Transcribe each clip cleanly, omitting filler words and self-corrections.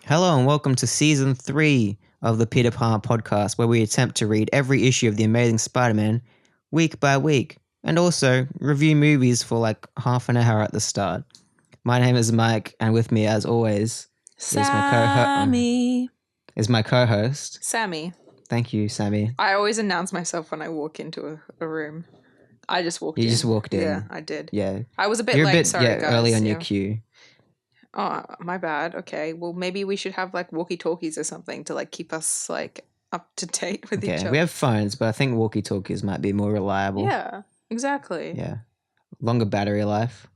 Hello and welcome to Season 3 of the Peter Palmer podcast, where we attempt to read every issue of The Amazing Spider-Man week by week, and also review movies for like half an hour at the start. My name is Mike, and with me, as always, Sammie. is my co-host. Sammie. Thank you, Sammie. I always announce myself when I walk into a room. I just walked in. You just walked in. Yeah, I did. Yeah. I was a bit You're late, sorry guys. early on your cue. Oh, my bad. Okay, well maybe we should have like walkie-talkies or something to like keep us like up to date with each other. We have phones, but I think walkie-talkies might be more reliable. Yeah, exactly. Yeah. Longer battery life.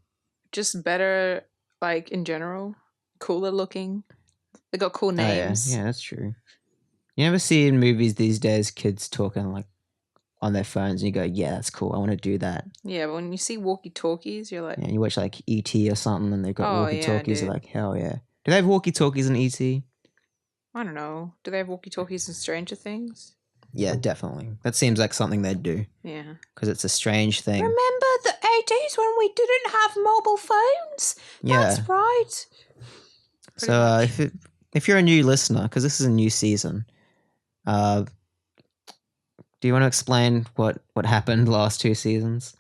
Just better, like, in general. Cooler looking. They got cool names. Yeah, that's true. You never see in movies these days kids talking like on their phones and you go, yeah, that's cool. I want to do that. Yeah, but when you see walkie-talkies, you're like... Yeah, you watch like E.T. or something and they've got walkie-talkies. Yeah, You're like, hell yeah. Do they have walkie-talkies in E.T.? I don't know. Do they have walkie-talkies in Stranger Things? Yeah, definitely. That seems like something they'd do. Yeah. Because it's a strange thing. Remember the 80s when we didn't have mobile phones? Yeah. That's right. So if you're a new listener, because this is a new season, do you want to explain what happened last two seasons?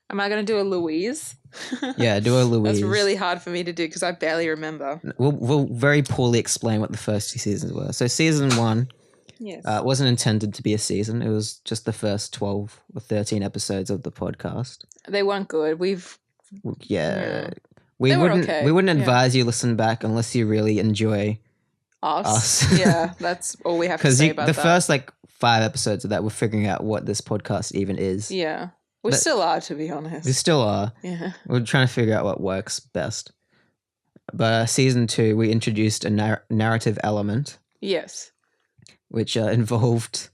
Am I going to do a Louise? Yeah, do a Louise. That's really hard for me to do because I barely remember. We'll very poorly explain what the first two seasons were. So season 1 wasn't intended to be a season. It was just the first 12 or 13 episodes of the podcast. They weren't good. We wouldn't advise you listen back unless you really enjoy us. Yeah, that's all we have to say about that. Because the first like 5 episodes of that, we're figuring out what this podcast even is. Yeah. We still are, to be honest. We still are. Yeah. We're trying to figure out what works best. But season 2, we introduced a narrative element. Yes. Which involved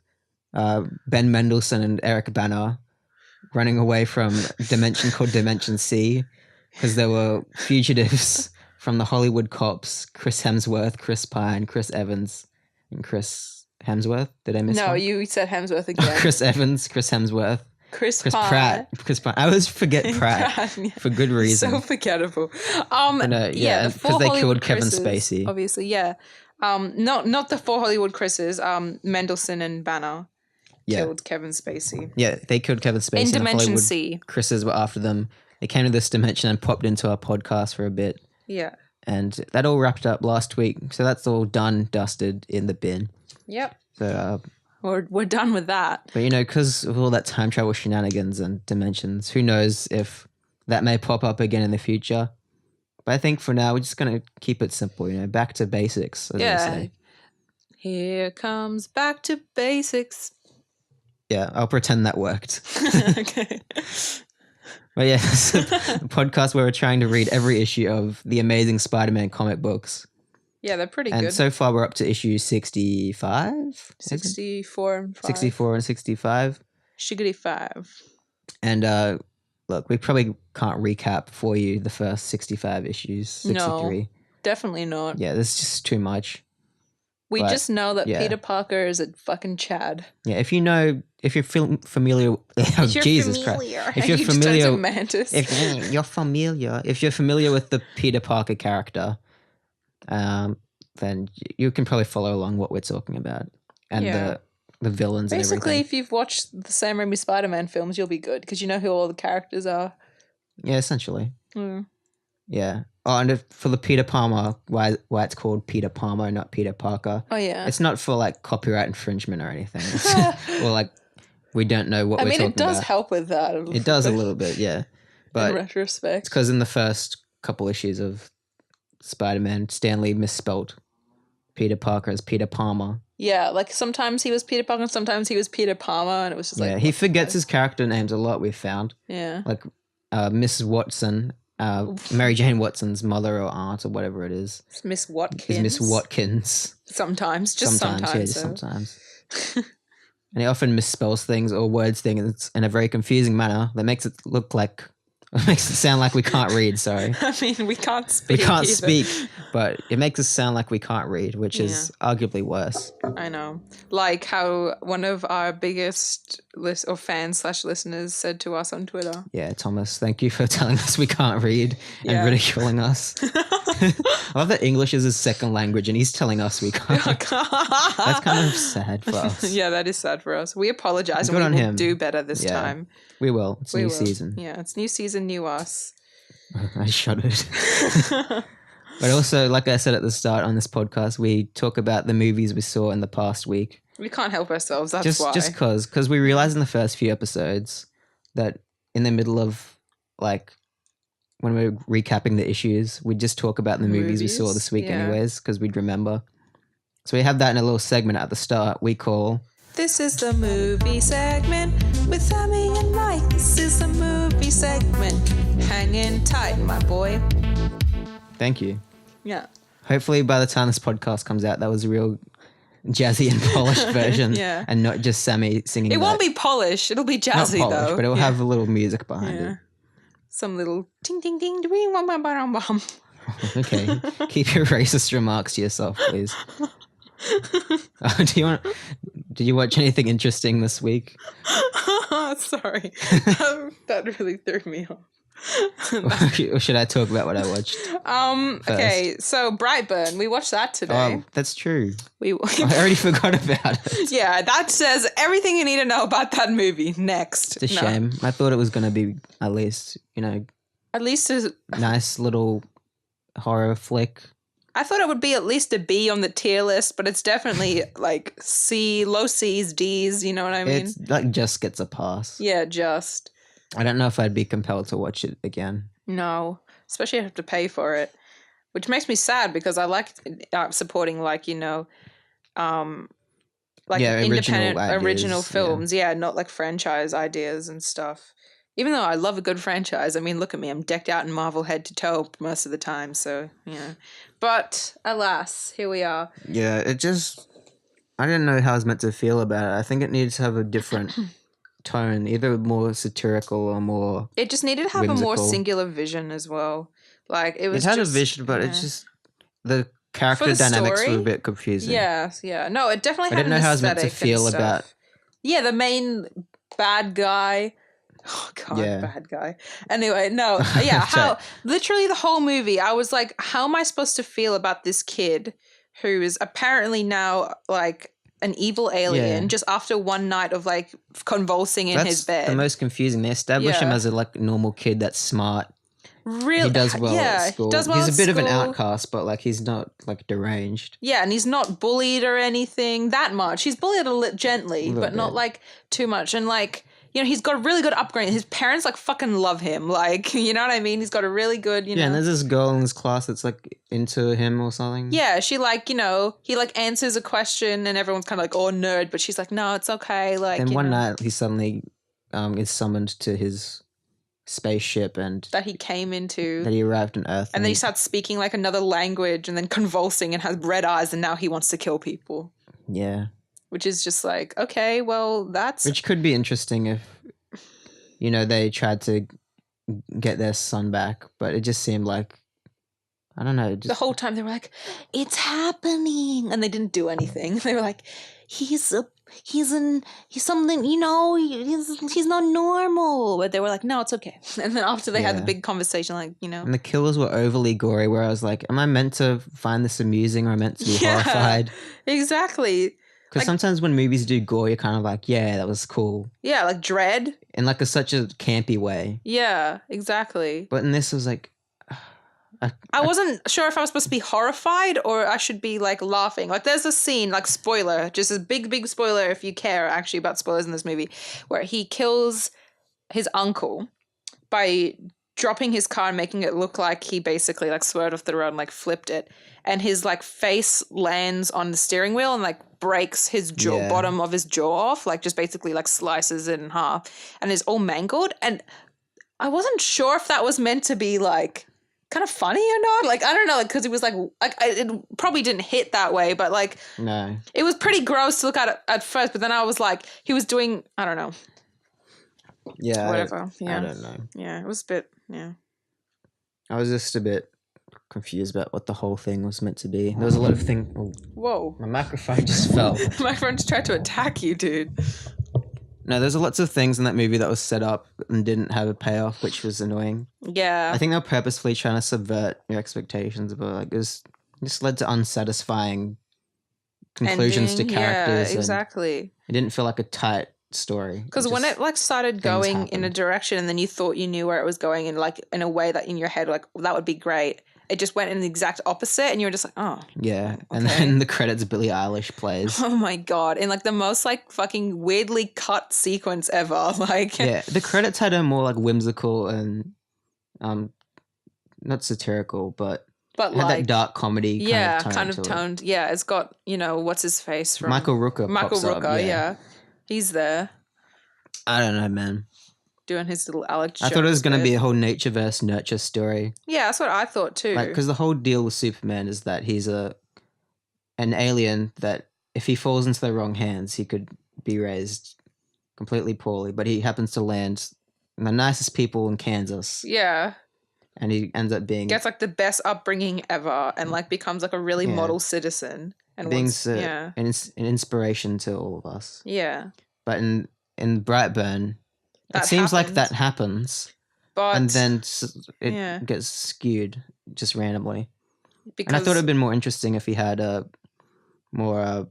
Ben Mendelsohn and Eric Bana running away from a dimension called Dimension C because there were fugitives from the Hollywood cops, Chris Hemsworth, Chris Pine, Chris Evans, and Chris Hemsworth. Did I miss one? No, you said Hemsworth again. Chris Evans, Chris Hemsworth. Chris Pratt. Chris Pratt. I always forget Pratt for good reason. So forgettable. Because they killed Kevin Spacey. Obviously, yeah. Not the 4 Hollywood Chris's. Mendelsohn and Banner killed Kevin Spacey. Yeah, they killed Kevin Spacey. In Dimension C. Chris's were after them. They came to this dimension and popped into our podcast for a bit. Yeah. And that all wrapped up last week. So that's all done, dusted in the bin. Yep. So we're done with that. But because of all that time travel shenanigans and dimensions, who knows if that may pop up again in the future. But I think for now, we're just going to keep it simple, back to basics, as they say. Here comes back to basics. Yeah, I'll pretend that worked. Okay. But yeah, it's a podcast where we're trying to read every issue of the Amazing Spider-Man comic books. Yeah, they're pretty good. And so far, we're up to issue 65? 64 and 5. 64 and 65. Shiggity 5. And look, we probably can't recap for you the first 65 issues, 63. No, definitely not. Yeah, there's just too much. We just know that Peter Parker is a fucking Chad. Yeah, if you're familiar... Jesus Christ. If you're familiar... If you're familiar with the Peter Parker character, then you can probably follow along what we're talking about. And the villains and everything. Basically, if you've watched the Sam Raimi Spider-Man films, you'll be good because you know who all the characters are. Yeah, essentially. Mm. Yeah. Oh, and for the Peter Palmer, why it's called Peter Palmer, not Peter Parker. Oh, yeah. It's not for like copyright infringement or anything. Or like we don't know what we're talking about. It does help with that. It does a little bit, yeah. But in retrospect. It's because in the first couple issues of Spider-Man, Stan Lee misspelt Peter Parker as Peter Palmer. Yeah, like sometimes he was Peter Parker and sometimes he was Peter Palmer, and it was just like... Yeah, he forgets his character names a lot, we've found. Yeah. Like Mrs. Watson, Mary Jane Watson's mother or aunt or whatever it is. It's Miss Watkins. Is Miss Watkins. Sometimes. Sometimes. And he often misspells things or words things in a very confusing manner that makes it look like... It makes it sound like we can't read, sorry. I mean, we can't speak. We can't speak, but it makes us sound like we can't read, which is arguably worse. I know. Like how one of our biggest fans/listeners said to us on Twitter. Yeah, Thomas, thank you for telling us we can't read and ridiculing us. I love that English is his second language and he's telling us we can't. That's kind of sad for us. Yeah, that is sad for us. We apologize Good and on we will him. do better this Yeah. time. We will. It's a We new will. season. Yeah, it's new season, new us. I shuddered. But also, like I said at the start on this podcast, we talk about the movies we saw in the past week. We can't help ourselves, that's why. Just because we realized in the first few episodes that in the middle of, like, when we're recapping the issues, we'd just talk about the movies we saw this week anyways, because we'd remember. So we have that in a little segment at the start we call... This is the movie segment with Sammie and Mike. This is the movie segment. Hanging tight, my boy. Thank you. Yeah. Hopefully by the time this podcast comes out, that was a real jazzy and polished version. Yeah. And not just Sammie singing. It won't be polished. It'll be jazzy, not polished, though. but it will have a little music behind it. Some little ting ting ting ding bum bum bum bum. Okay. Keep your racist remarks to yourself, please. Did you watch anything interesting this week? Sorry. That really threw me off. Or should I talk about what I watched? Okay, so Brightburn, we watched that today. Oh, that's true. I already forgot about it. Yeah, that says everything you need to know about that movie. Next. It's a shame. I thought it was going to be at least, at least a nice little horror flick. I thought it would be at least a B on the tier list, but it's definitely like C, low C's, D's, you know what I mean? It's like just gets a pass. Yeah, just. I don't know if I'd be compelled to watch it again. No, especially I have to pay for it, which makes me sad because I like supporting independent original films. Yeah, not like franchise ideas and stuff. Even though I love a good franchise, I mean, look at me, I'm decked out in Marvel head to toe most of the time, so, yeah. But, alas, here we are. Yeah, I didn't know how I was meant to feel about it. I think it needed to have a different tone, either more satirical or more It just needed to have whimsical. A more singular vision as well. Like, it was It had a vision, but it's just, the character the dynamics story, were a bit confusing. Yeah. No, it definitely had an aesthetic. I didn't know how I was meant to feel about... Yeah, the main bad guy... Oh god, bad guy. Anyway, no, yeah, literally the whole movie, I was like, how am I supposed to feel about this kid who is apparently now like an evil alien just after one night of like convulsing in his bed? That's the most confusing. They establish him as a like normal kid that's smart. Really, he does well at school. He does well he's a bit of an outcast, but like he's not like deranged. Yeah, and he's not bullied or anything that much. He's bullied gently, but not like too much. And like, he's got a really good upbringing. His parents like fucking love him. Like, you know what I mean? He's got a really good, Yeah, and there's this girl in his class that's like into him or something. Yeah, she like, he like answers a question and everyone's kind of like, oh, nerd. But she's like, no, it's okay. Like, then one night he suddenly is summoned to his spaceship and that he came into. That he arrived on Earth. And then he starts speaking like another language and then convulsing and has red eyes and now he wants to kill people. Yeah. Which is just like, okay, well, that's... Which could be interesting if, they tried to get their son back, but it just seemed like, I don't know. The whole time they were like, it's happening. And they didn't do anything. They were like, he's something, he's not normal. But they were like, no, it's okay. And then after they had the big conversation, like, And the kills were overly gory where I was like, am I meant to find this amusing or am I meant to be horrified? Exactly. Because sometimes when movies do gore, you're kind of like, yeah, that was cool. Yeah, like Dread. In like such a campy way. Yeah, exactly. But in this, it was like... I wasn't sure if I was supposed to be horrified or I should be like laughing. Like there's a scene, like spoiler, just a big spoiler if you care actually about spoilers in this movie, where he kills his uncle by dropping his car and making it look like he basically like swerved off the road and like flipped it. And his like face lands on the steering wheel and like breaks his bottom of his jaw off, like just basically like slices it in half and is all mangled. And I wasn't sure if that was meant to be like kind of funny or not. Like, I don't know, because it was like it probably didn't hit that way, but like, no, it was pretty gross to look at first. But then I was like, he was doing, I don't know. Yeah. Whatever. I don't know. Yeah, it was a bit, yeah. I was just a bit confused about what the whole thing was meant to be. There was a lot of things. Oh, whoa. My microphone just fell. My friend just tried to attack you, dude. No, there's lots of things in that movie that was set up and didn't have a payoff, which was annoying. Yeah. I think they're purposefully trying to subvert your expectations, but like this led to unsatisfying conclusions Ending. to characters. Yeah, exactly. And it didn't feel like a tight story. Because when it like started going in a happened. direction and then you thought you knew where it was going in like in a way that in your head like that would be great, it just went in the exact opposite and you were just like, oh. Yeah. Okay. And then the credits Billie Eilish plays. Oh my god. In like the most like fucking weirdly cut sequence ever. Like yeah. The credits had a more like whimsical and not satirical, but had like that dark comedy kind of tone to it. Yeah, it's got, you know, what's his face from Michael Rooker pops up, yeah. He's there. I don't know, man. Doing his little Alex I thought it was going to be a whole nature versus nurture story. Yeah, that's what I thought too. Like, because the whole deal with Superman is that he's an alien that if he falls into the wrong hands, he could be raised completely poorly. But he happens to land in the nicest people in Kansas. Yeah. And he ends up being... Gets like the best upbringing ever and like becomes like a really model citizen. And being an inspiration to all of us. Yeah. But in Brightburn... It seems like that happens, but and then it gets skewed just randomly. And I thought it'd been more interesting if he had a more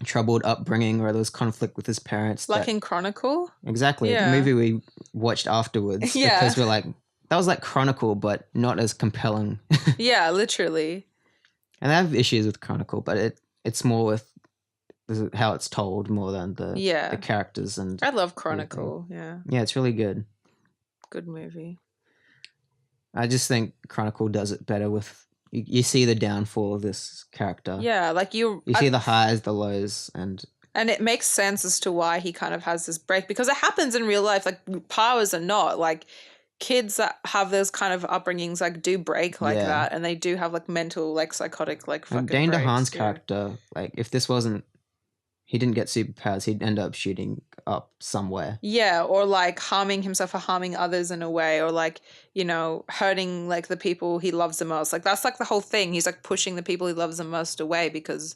troubled upbringing or there was conflict with his parents. Like in Chronicle? Exactly. The movie we watched afterwards. Yeah. Because we're like, that was like Chronicle, but not as compelling. Yeah, literally. And I have issues with Chronicle, but it's more with how it's told more than the characters. And I love Chronicle. Yeah, it's really good. Good movie. I just think Chronicle does it better with you see the downfall of this character. Yeah, like you see the highs, the lows, and it makes sense as to why he kind of has this break, because it happens in real life. Like powers are not like kids that have those kind of upbringings like do break like that, and they do have like mental like psychotic like fucking Dane DeHaan's character, like if this wasn't he didn't get superpowers, he'd end up shooting up somewhere. Yeah, or like harming himself or harming others in a way, or like, you know, hurting like the people he loves the most. Like that's like the whole thing. He's like pushing the people he loves the most away because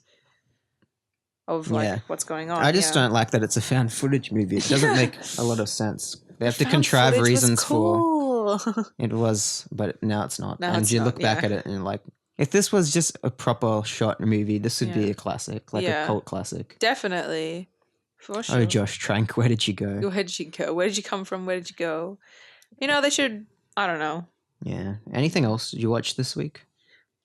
of like what's going on. I just don't like that it's a found footage movie. It doesn't make a lot of sense. They have to contrive reasons for it was, but now it's not. And you look back at it and you're like, if this was just a proper shot movie, this would be a classic, like a cult classic. Definitely. For sure. Oh, Josh Trank, where did you go? Where did you go? Where did you come from? Where did you go? You know, they should, I don't know. Yeah. Anything else did you watch this week?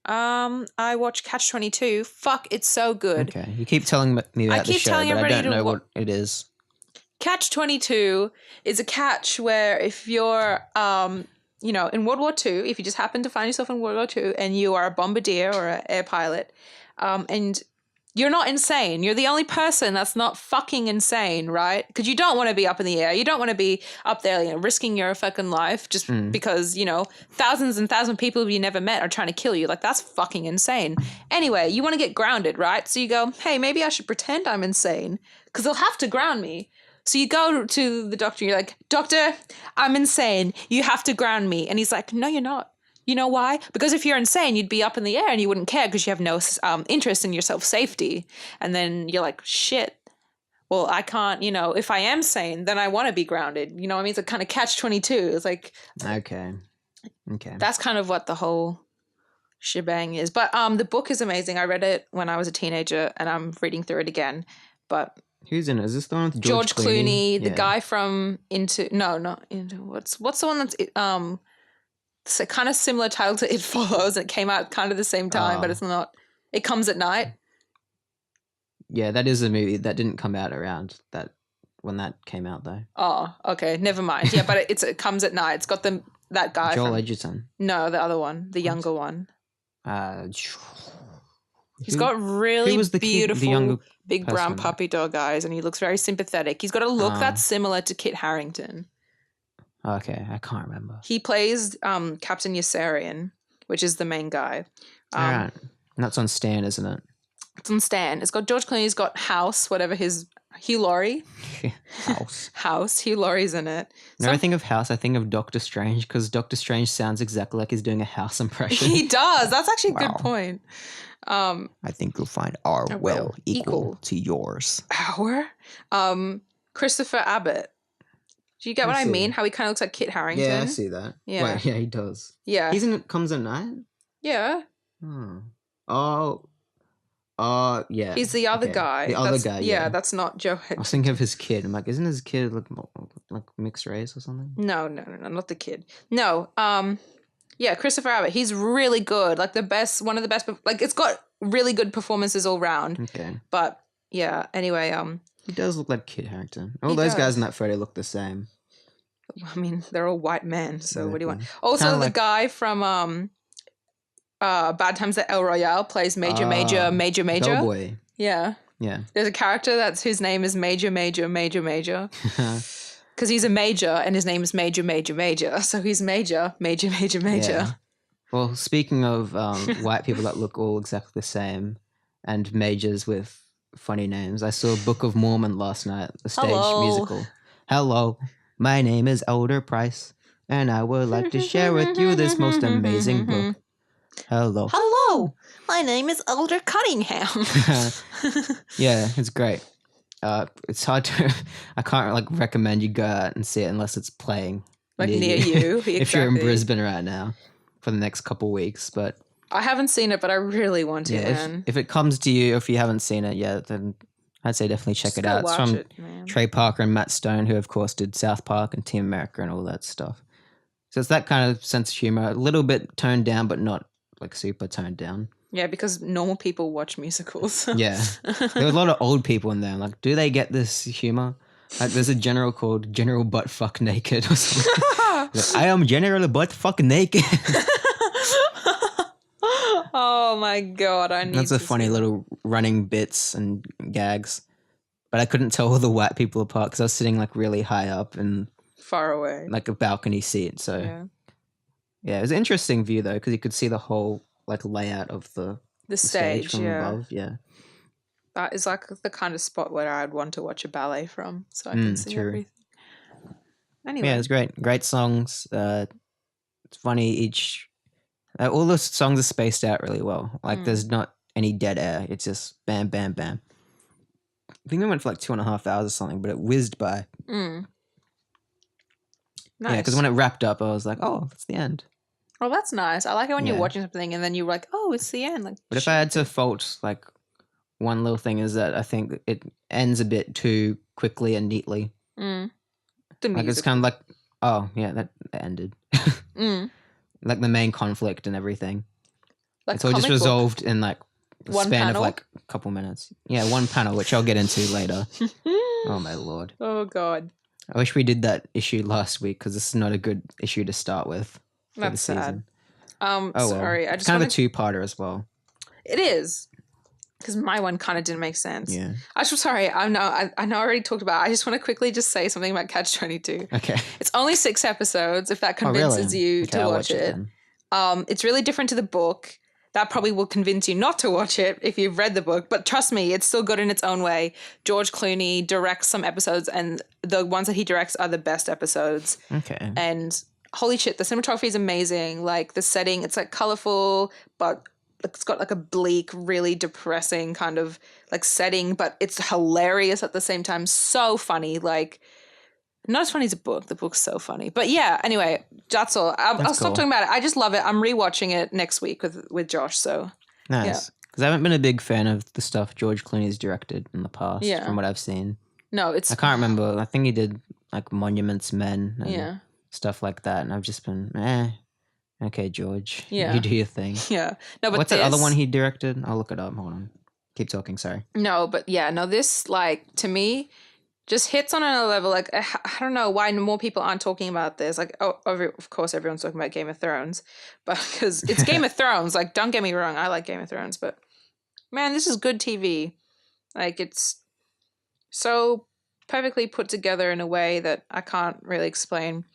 I watched Catch-22. Fuck, it's so good. Okay. You keep telling me about the show, but I don't know what it is. Catch-22 is a catch where if you're, you know, in World War II, if you just happen to find yourself in World War II and you are a bombardier or an air pilot, and you're not insane. You're the only person that's not fucking insane, right? Because you don't want to be up in the air. You don't want to be up there, you know, risking your fucking life just because, you know, thousands and thousands of people you never met are trying to kill you. Like, that's fucking insane. Anyway, you want to get grounded, right? So you go, hey, maybe I should pretend I'm insane because they'll have to ground me. So you go to the doctor and you're like, doctor, I'm insane. You have to ground me. And he's like, no, you're not. You know why? Because if you're insane, you'd be up in the air and you wouldn't care because you have no interest in your self-safety. And then you're like, shit, well, I can't, you know, if I am sane, then I want to be grounded. You know what I mean? It's a kind of catch-22. It's like... Okay. That's kind of what the whole shebang is. But the book is amazing. I read it when I was a teenager and I'm reading through it again. But... Who's in it? Is this the one with George Clooney? The guy from not Into... What's the one that's... It's a kind of similar title to It Follows, and it came out kind of the same time, but it's not. It Comes at Night. Yeah, that is a movie that didn't come out around that when that came out though. Oh, okay, never mind. Yeah, but it Comes at Night. It's got that guy. Joel Edgerton. No, the other one, the younger one. He's got really beautiful big brown puppy dog eyes, and he looks very sympathetic. He's got a look that's similar to Kit Harington. Okay, I can't remember. He plays Captain Yossarian, which is the main guy. Right. And that's on Stan, isn't it? It's on Stan. It's got George Clooney. It's got House, whatever his... Hugh Laurie. House. Hugh Laurie's in it. When I think of House, I think of Doctor Strange, because Doctor Strange sounds exactly like he's doing a House impression. He does. That's actually a good point. I think you'll find our well equal to yours. Our? Christopher Abbott. Do you get what I mean? How he kind of looks like Kit Harington? Yeah, I see that. Yeah. Wait, yeah, he does. Yeah. He's in Comes at Night? Yeah. Yeah. He's the other guy. The other guy, yeah. That's not Joe Edgerton. I was thinking of his kid. I'm like, isn't his kid like mixed race or something? No, not the kid. No, yeah, Christopher Abbott. He's really good. Like one of the best. Like it's got really good performances all round. Okay. But yeah, anyway, he does look like Kit Harington. All those guys in that photo look the same. I mean, they're all white men. So exactly. What do you want? Also, the guy from Bad Times at El Royale plays Major. Bellboy. Yeah. Yeah. There's a character whose name is Major. Because he's a major and his name is Major. So he's Major. Yeah. Well, speaking of white people that look all exactly the same and majors with funny names, I saw Book of Mormon last night, the stage musical. Hello, my name is Elder Price, and I would like to share with you this most amazing book. Hello, my name is Elder Cunningham. Yeah, it's great. It's hard to. I can't recommend you go out and see it unless it's playing near you. Exactly. If you're in Brisbane right now for the next couple weeks, but I haven't seen it, but I really want to. Yeah, if it comes to you, if you haven't seen it yet, then I'd say definitely check it out. It's from Trey Parker and Matt Stone, who of course did South Park and Team America and all that stuff. So it's that kind of sense of humor, a little bit toned down, but not super toned down. Yeah, because normal people watch musicals. Yeah. There were a lot of old people in there. Like, do they get this humor? Like, there's a general called General Butt Fuck Naked or something. I am General Butt Fuck Naked. Oh my God, That's a funny little running bits and gags. But I couldn't tell all the white people apart because I was sitting really high up and far away. Like a balcony seat. So, yeah it was an interesting view though because you could see the whole layout of the stage from above. Yeah. That is the kind of spot where I'd want to watch a ballet from so I can see everything. Anyway. Yeah, it was great. Great songs. It's funny all the songs are spaced out really well. There's not any dead air. It's just bam, bam, bam. I think we went for 2.5 hours or something, but it whizzed by. Nice. Yeah, because when it wrapped up, I was like, oh, that's the end. Oh, that's nice. I like it when you're watching something and then you're like, oh, it's the end. But if I had to fault, one little thing is that I think it ends a bit too quickly and neatly. It's kind of oh, yeah, that ended. The main conflict and everything. It's all just resolved in a span of a couple minutes. Yeah, one panel, which I'll get into later. Oh my Lord. Oh God. I wish we did that issue last week because this is not a good issue to start with. That's sad. Sorry. It's kind of a two-parter as well. It is. Because my one kind of didn't make sense. Yeah. Sorry, I know I already talked about it. I just want to quickly just say something about Catch-22. Okay. It's only 6 episodes, if that convinces you to watch it. It's really different to the book. That probably will convince you not to watch it if you've read the book. But trust me, it's still good in its own way. George Clooney directs some episodes, and the ones that he directs are the best episodes. Okay. And holy shit, the cinematography is amazing. The setting, it's colorful, but it's got a bleak, really depressing kind of setting, but it's hilarious at the same time. So funny. Not as funny as a book. The book's so funny. But yeah, anyway, that's all. I'll stop talking about it. I just love it. I'm rewatching it next week with Josh. So nice. Because I haven't been a big fan of the stuff George Clooney's directed in the past, from what I've seen. No, I can't remember. I think he did Monuments Men and stuff like that. And I've just been, okay, George. Yeah. You do your thing. Yeah. No, but what's that other one he directed? I'll look it up. Hold on. Keep talking. Sorry. No, but this to me just hits on another level. I don't know why more people aren't talking about this. Of course, everyone's talking about Game of Thrones, but because it's Game of Thrones. Don't get me wrong, I like Game of Thrones, but man, this is good TV. It's so perfectly put together in a way that I can't really explain,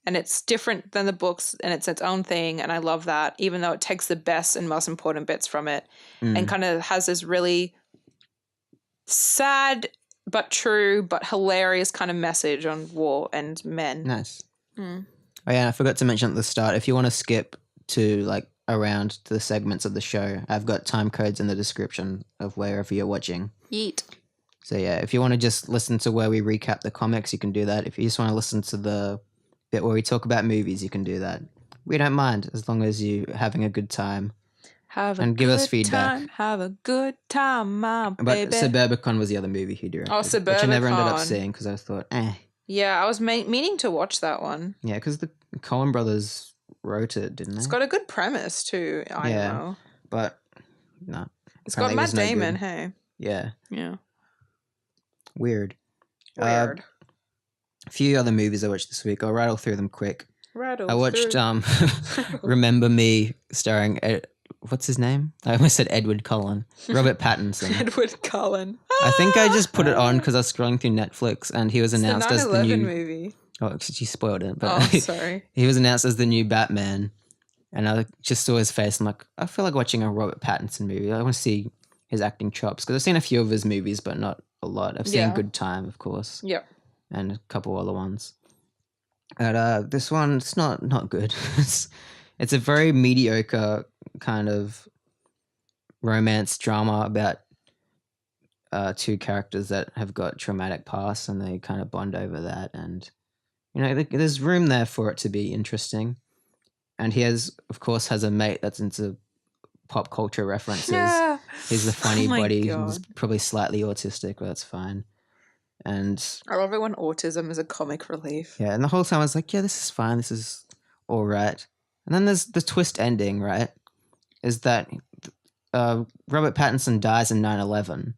and it's different than the books, and it's its own thing, and I love that. Even though it takes the best and most important bits from it, and kind of has this really sad but true, but hilarious kind of message on war and men. Nice. Oh yeah, I forgot to mention at the start, if you want to skip to around to the segments of the show, I've got time codes in the description of wherever you're watching. Yeet. So yeah, if you want to just listen to where we recap the comics, you can do that. If you just want to listen to the bit where we talk about movies, you can do that. We don't mind as long as you're having a good time. And give us feedback. Have a good time, my baby. But Suburbicon was the other movie he directed. Suburbicon. Which I never ended up seeing because I thought, Yeah, I was meaning to watch that one. Yeah, because the Coen brothers wrote it, didn't they? It's got a good premise too, I know. But, no. It's got Matt Damon, hey. Yeah. Yeah. Weird. A few other movies I watched this week. I'll rattle through them quick. I watched Remember Me starring... what's his name? I almost said Edward Cullen. Robert Pattinson. Edward Cullen. I think I just put it on because I was scrolling through Netflix and he was announced as the new... movie. Oh, you spoiled it. But sorry. He was announced as the new Batman and I just saw his face. I'm like, I feel like watching a Robert Pattinson movie. I want to see his acting chops because I've seen a few of his movies, but not a lot. I've seen Good Time, of course. Yep. And a couple other ones. But this one, it's not good. It's a very mediocre kind of romance drama about two characters that have got traumatic pasts and they kind of bond over that. And, there's room there for it to be interesting. And he of course, has a mate that's into pop culture references. Yeah. He's the funny buddy who's probably slightly autistic, but that's fine. And I love it when autism is a comic relief. Yeah, and the whole time I was like, yeah, this is fine. This is all right. And then there's the twist ending, right? Is that Robert Pattinson dies in 9/11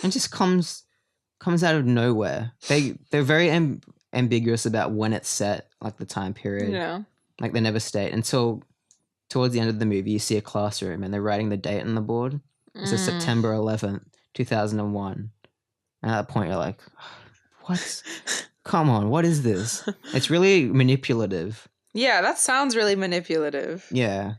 and just comes out of nowhere. They're very ambiguous about when it's set, like the time period. Yeah. Like they never state until towards the end of the movie. You see a classroom and they're writing the date on the board. It says September 11th, 2001. And at that point, you're like, what? Come on, what is this? It's really manipulative. Yeah, that sounds really manipulative. Yeah.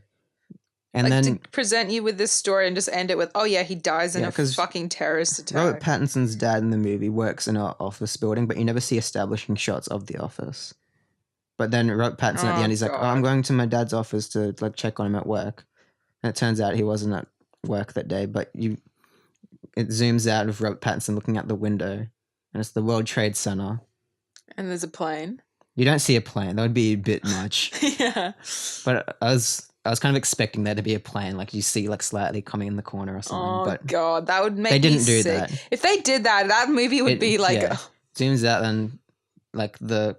And like then to present you with this story and just end it with, oh yeah, he dies in a fucking terrorist attack. Robert Pattinson's dad in the movie works in an office building, but you never see establishing shots of the office. But then Robert Pattinson at the end, he's like, I'm going to my dad's office to like check on him at work. And it turns out he wasn't at work that day, but it zooms out of Robert Pattinson looking out the window, and it's the World Trade Center. And there's a plane. You don't see a plane. That would be a bit much. Yeah. But I was kind of expecting there to be a plane, like you see like slightly coming in the corner or something. Oh, but God, that would make me sick. They didn't do sick. that. If they did that, that movie would be like... Yeah. Zooms out and like not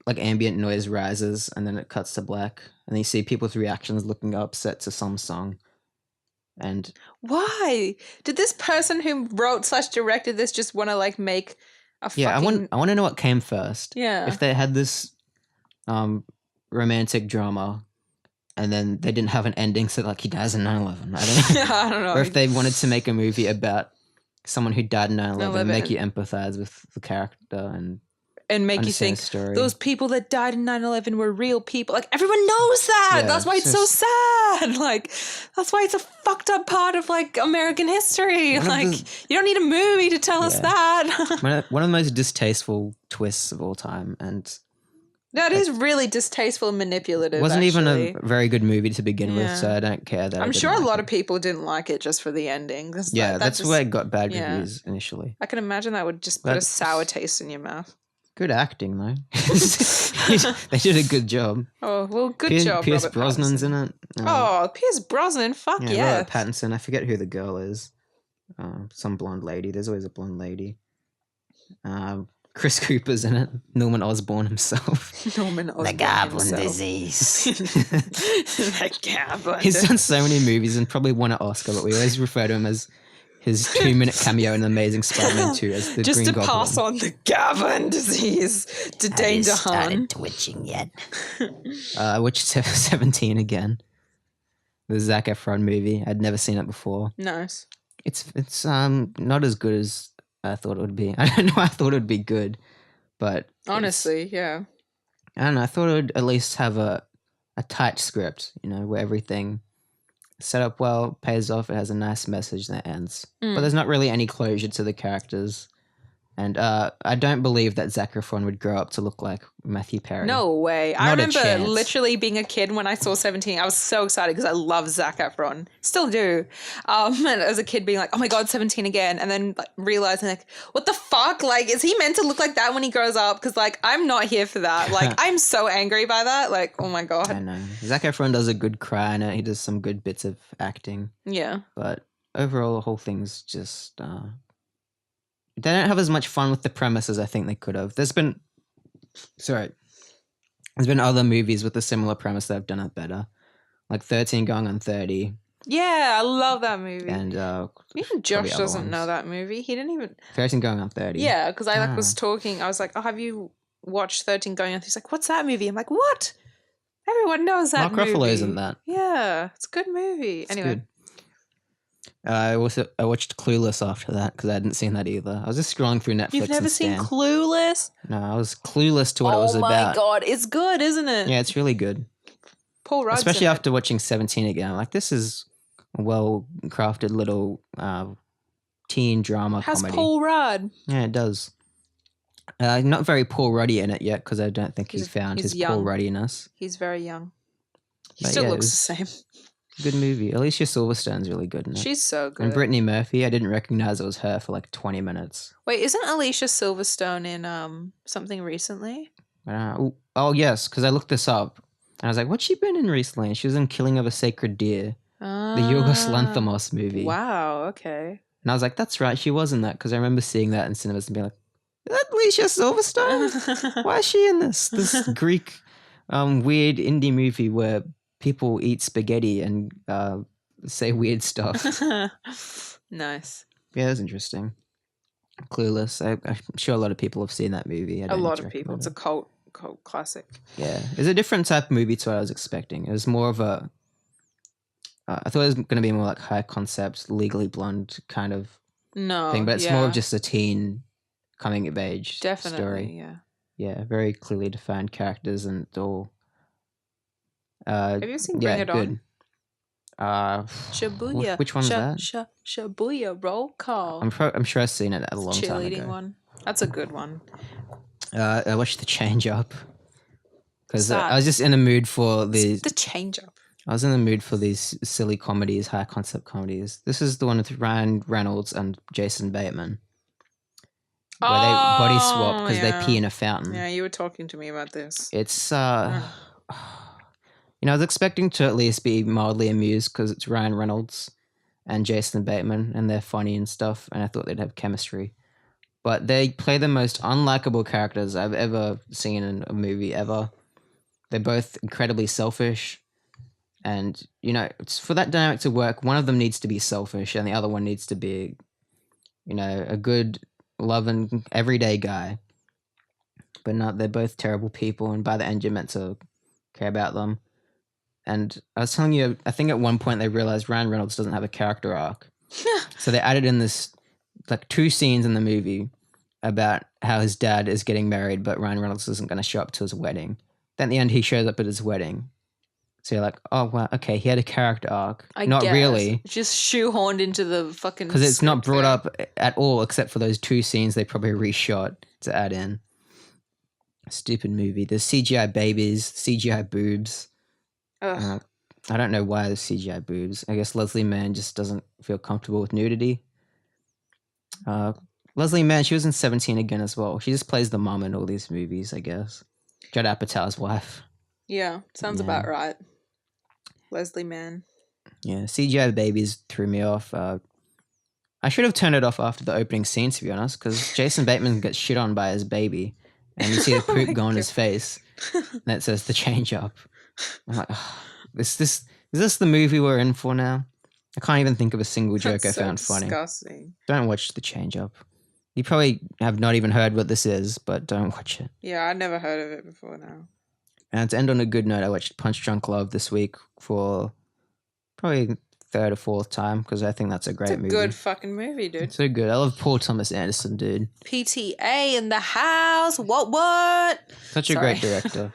like ambient noise rises and then it cuts to black. And then you see people's reactions looking upset to some song. And why did this person who wrote/directed this just want to like make a fucking... I want to know what came first. Yeah. If they had this romantic drama and then they didn't have an ending, so like he dies in 9/11. I don't know. I don't know. Or if they wanted to make a movie about someone who died in 9/11, make you empathize with the character and make you think those people that died in 9/11 were real people. Like, everyone knows that. Yeah, that's why it's so sad. Like, that's why it's a fucked up part of, like, American history. Like, you don't need a movie to tell us that. One of the most distasteful twists of all time. And that is really distasteful and manipulative. It wasn't even a very good movie to begin with, so I don't care that I'm sure a lot of people didn't like it just for the ending. Yeah, that's why it got bad reviews initially. I can imagine that would just put a sour taste in your mouth. Good acting, though. They did a good job. Oh, well, good job, Pierce Robert Brosnan's Pattinson. in it. Pierce Brosnan, fuck yeah. Robert Pattinson, I forget who the girl is. Some blonde lady. There's always a blonde lady. Chris Cooper's in it. Norman Osborn himself. Norman Osborn The Goblin himself. Disease. The Goblin. He's done so many movies and probably won an Oscar, but we always refer to him as his 2-minute cameo in Amazing Spider-Man 2 as the just Green Goblin. Pass on the Goblin Disease to Danger Han. Started twitching yet. Which 17 again. The Zac Efron movie. I'd never seen it before. Nice. It's not as good as I thought it would be. I don't know. I thought it would be good, but honestly, yeah. I don't know. I thought it would at least have a tight script, where everything set up well, pays off, it has a nice message that ends. But there's not really any closure to the characters. And I don't believe that Zac Efron would grow up to look like Matthew Perry. No way. I Not a remember chance. literally being a kid when I saw 17. I was so excited because I love Zac Efron. Still do. And as a kid being like, oh my God, 17 again. And then like, realizing like, what the fuck? Like, is he meant to look like that when he grows up? Because like, I'm not here for that. Like, I'm so angry by that. Like, oh my God. I know. Zac Efron does a good cry in it. He does some good bits of acting. Yeah. But overall, the whole thing's just... they don't have as much fun with the premise as I think they could have. There's been other movies with a similar premise that have done it better, like 13 Going on 30. Yeah, I love that movie. And even Josh doesn't know that movie. He didn't even 13 Going on 30. Yeah, because I was talking. I was like, "Oh, have you watched 13 Going on?" He's like, "What's that movie?" I'm like, "What? Everyone knows that Mark movie." Ruffalo's in that. Yeah, it's a good movie. It's anyway. good. I watched Clueless after that because I hadn't seen that either. I was just scrolling through Netflix. You've never seen Stan. Clueless? No, I was clueless to what it was about. Oh my God, it's good, isn't it? Yeah, it's really good. Paul Rudd's especially in after watching 17 again. I'm like, this is a well-crafted little teen drama How's comedy. Paul Rudd? Yeah, it does. Not very Paul Ruddy in it yet because I don't think he's found his young. Paul Ruddiness. He's very young. He But still yeah, looks the same. Good movie. Alicia Silverstone's really good in it. She's so good. And Brittany Murphy, I didn't recognize it was her for like 20 minutes. Wait, isn't Alicia Silverstone in something recently? Oh yes, because I looked this up and I was like, what's she been in recently? And she was in Killing of a Sacred Deer, the Yorgos Lanthimos movie. Wow, okay. And I was like, that's right, she was in that because I remember seeing that in cinemas and being like, is that Alicia Silverstone? Why is she in this Greek weird indie movie where people eat spaghetti and say weird stuff? Nice. Yeah, it was interesting. Clueless. I'm sure a lot of people have seen that movie. A lot of people. It's a cult classic. Yeah. It's a different type of movie to what I was expecting. It was more of a... I thought it was going to be more like high concept, Legally Blonde kind of thing, but it's more of just a teen coming of age story. Yeah. Yeah, very clearly defined characters and all... have you seen Bring It On? Shabuya. Which one's that? Shabuya roll call. I'm sure I've seen it a long time ago. Cheerleading one. That's a good one. I watched The Change Up because I was just in a mood for the Change Up. I was in the mood for these silly comedies, high concept comedies. This is the one with Ryan Reynolds and Jason Bateman, where they body swap because they pee in a fountain. Yeah, you were talking to me about this. It's I was expecting to at least be mildly amused because it's Ryan Reynolds and Jason Bateman and they're funny and stuff, and I thought they'd have chemistry. But they play the most unlikable characters I've ever seen in a movie ever. They're both incredibly selfish, and it's for that dynamic to work, one of them needs to be selfish and the other one needs to be, a good, loving, everyday guy. But not, they're both terrible people, and by the end you're meant to care about them. And I was telling you, I think at one point they realized Ryan Reynolds doesn't have a character arc. So they added in this, like 2 scenes in the movie about how his dad is getting married, but Ryan Reynolds isn't going to show up to his wedding. Then at the end, he shows up at his wedding. So you're like, oh, wow, okay, he had a character arc. Not really. Just shoehorned into the fucking... Because it's not brought up at all, except for those 2 scenes they probably reshot to add in. Stupid movie. There's CGI babies, CGI boobs. I don't know why there's CGI boobs. I guess Leslie Mann just doesn't feel comfortable with nudity. Leslie Mann, she was in 17 again as well. She just plays the mom in all these movies, I guess. Judd Apatow's wife. Yeah, sounds about right. Leslie Mann. Yeah, CGI babies threw me off. I should have turned it off after the opening scene, to be honest, because Jason Bateman gets shit on by his baby, and you see the poop go on his face, and it says The Change Up. I'm like, is this the movie we're in for now? I can't even think of a single joke I found funny. Disgusting. Don't watch The Change Up. You probably have not even heard what this is, but don't watch it. Yeah, I'd never heard of it before now. And to end on a good note, I watched Punch Drunk Love this week for probably 3rd or 4th time because I think that's a great movie. It's a good fucking movie, dude. It's so good. I love Paul Thomas Anderson, dude. PTA in the house. What? Such a great director.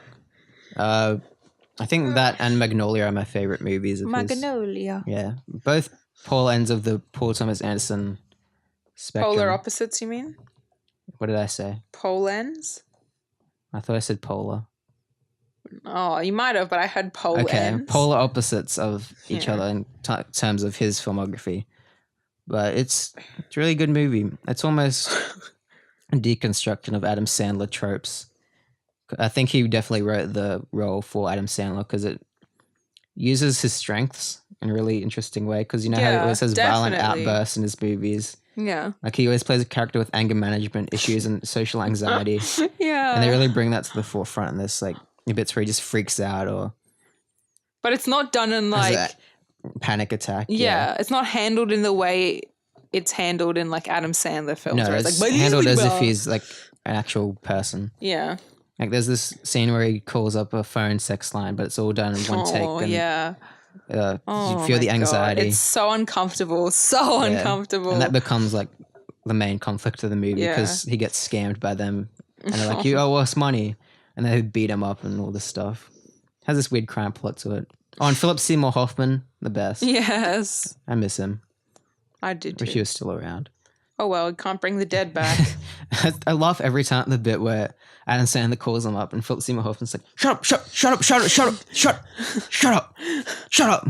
I think that and Magnolia are my favorite movies of his. Magnolia. Yeah. Both pole ends of the Paul Thomas Anderson spectrum. Polar opposites, you mean? What did I say? Polens? I thought I said polar. Oh, you might have, but I heard polens. Okay, polar opposites of each Yeah. other in terms of his filmography. But it's a really good movie. It's almost a deconstruction of Adam Sandler tropes. I think he definitely wrote the role for Adam Sandler because it uses his strengths in a really interesting way. Because you know how he always has violent definitely. outbursts in his movies. Yeah. Like he always plays a character with anger management issues and social anxiety. Yeah. And they really bring that to the forefront in this, like, bits where he just freaks out or But it's not done in has like a panic attack. yeah, it's not handled in the way it's handled in like Adam Sandler films. No, where it's like, handled as if he's like an actual person. yeah. Like there's this scene where he calls up a phone sex line, but it's all done in one take. Oh, And, yeah. you feel the my anxiety. God. It's so uncomfortable. So Yeah. uncomfortable. And that becomes like the main conflict of the movie Yeah. because he gets scammed by them and they're like, you owe us money. And they beat him up and all this stuff. Has this weird crime plot to it. Oh, and Philip Seymour Hoffman, the best. Yes. I miss him. I did Wish he too. was still around. Oh well, we can't bring the dead back. I laugh every time at the bit where Adam Sandler calls him up and Philip Seymour Hoffman's like, shut up, shut up, shut up, shut up, shut up, shut up,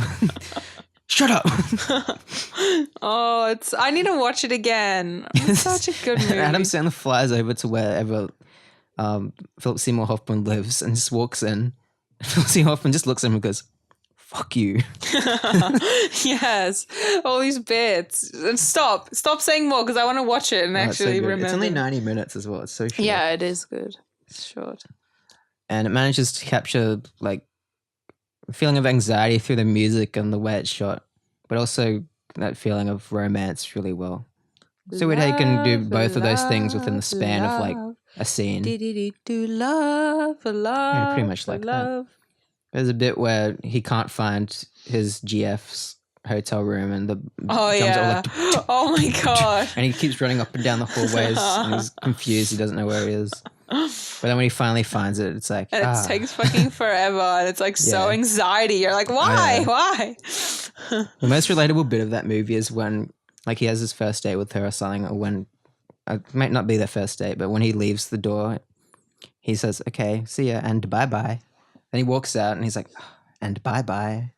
shut up. Oh, I need to watch it again. It's such a good movie. Adam Sandler flies over to wherever Philip Seymour Hoffman lives and just walks in. Philip Seymour Hoffman just looks at him and goes, fuck you. Yes. All these bits. And stop saying more because I want to watch it and actually remember. It's only 90 minutes as well. It's so short. Yeah, it is good. It's short. And it manages to capture like a feeling of anxiety through the music and the way it's shot, but also that feeling of romance really well. So we'd can do both of those things within the span of like a scene. Do love for love. Yeah, pretty much like that. There's a bit where he can't find his GF's hotel room and the Oh drums yeah. are like, Oh my god. and he keeps running up and down the hallways and he's confused. He doesn't know where he is. But then when he finally finds it, it's like, And it takes fucking forever and it's like so Yeah. anxiety. You're like, why? yeah. Why? The most relatable bit of that movie is when like he has his first date with her or something, or when it might not be their first date, but when he leaves the door, he says, okay, see ya and bye-bye. Then he walks out and he's like, and bye-bye,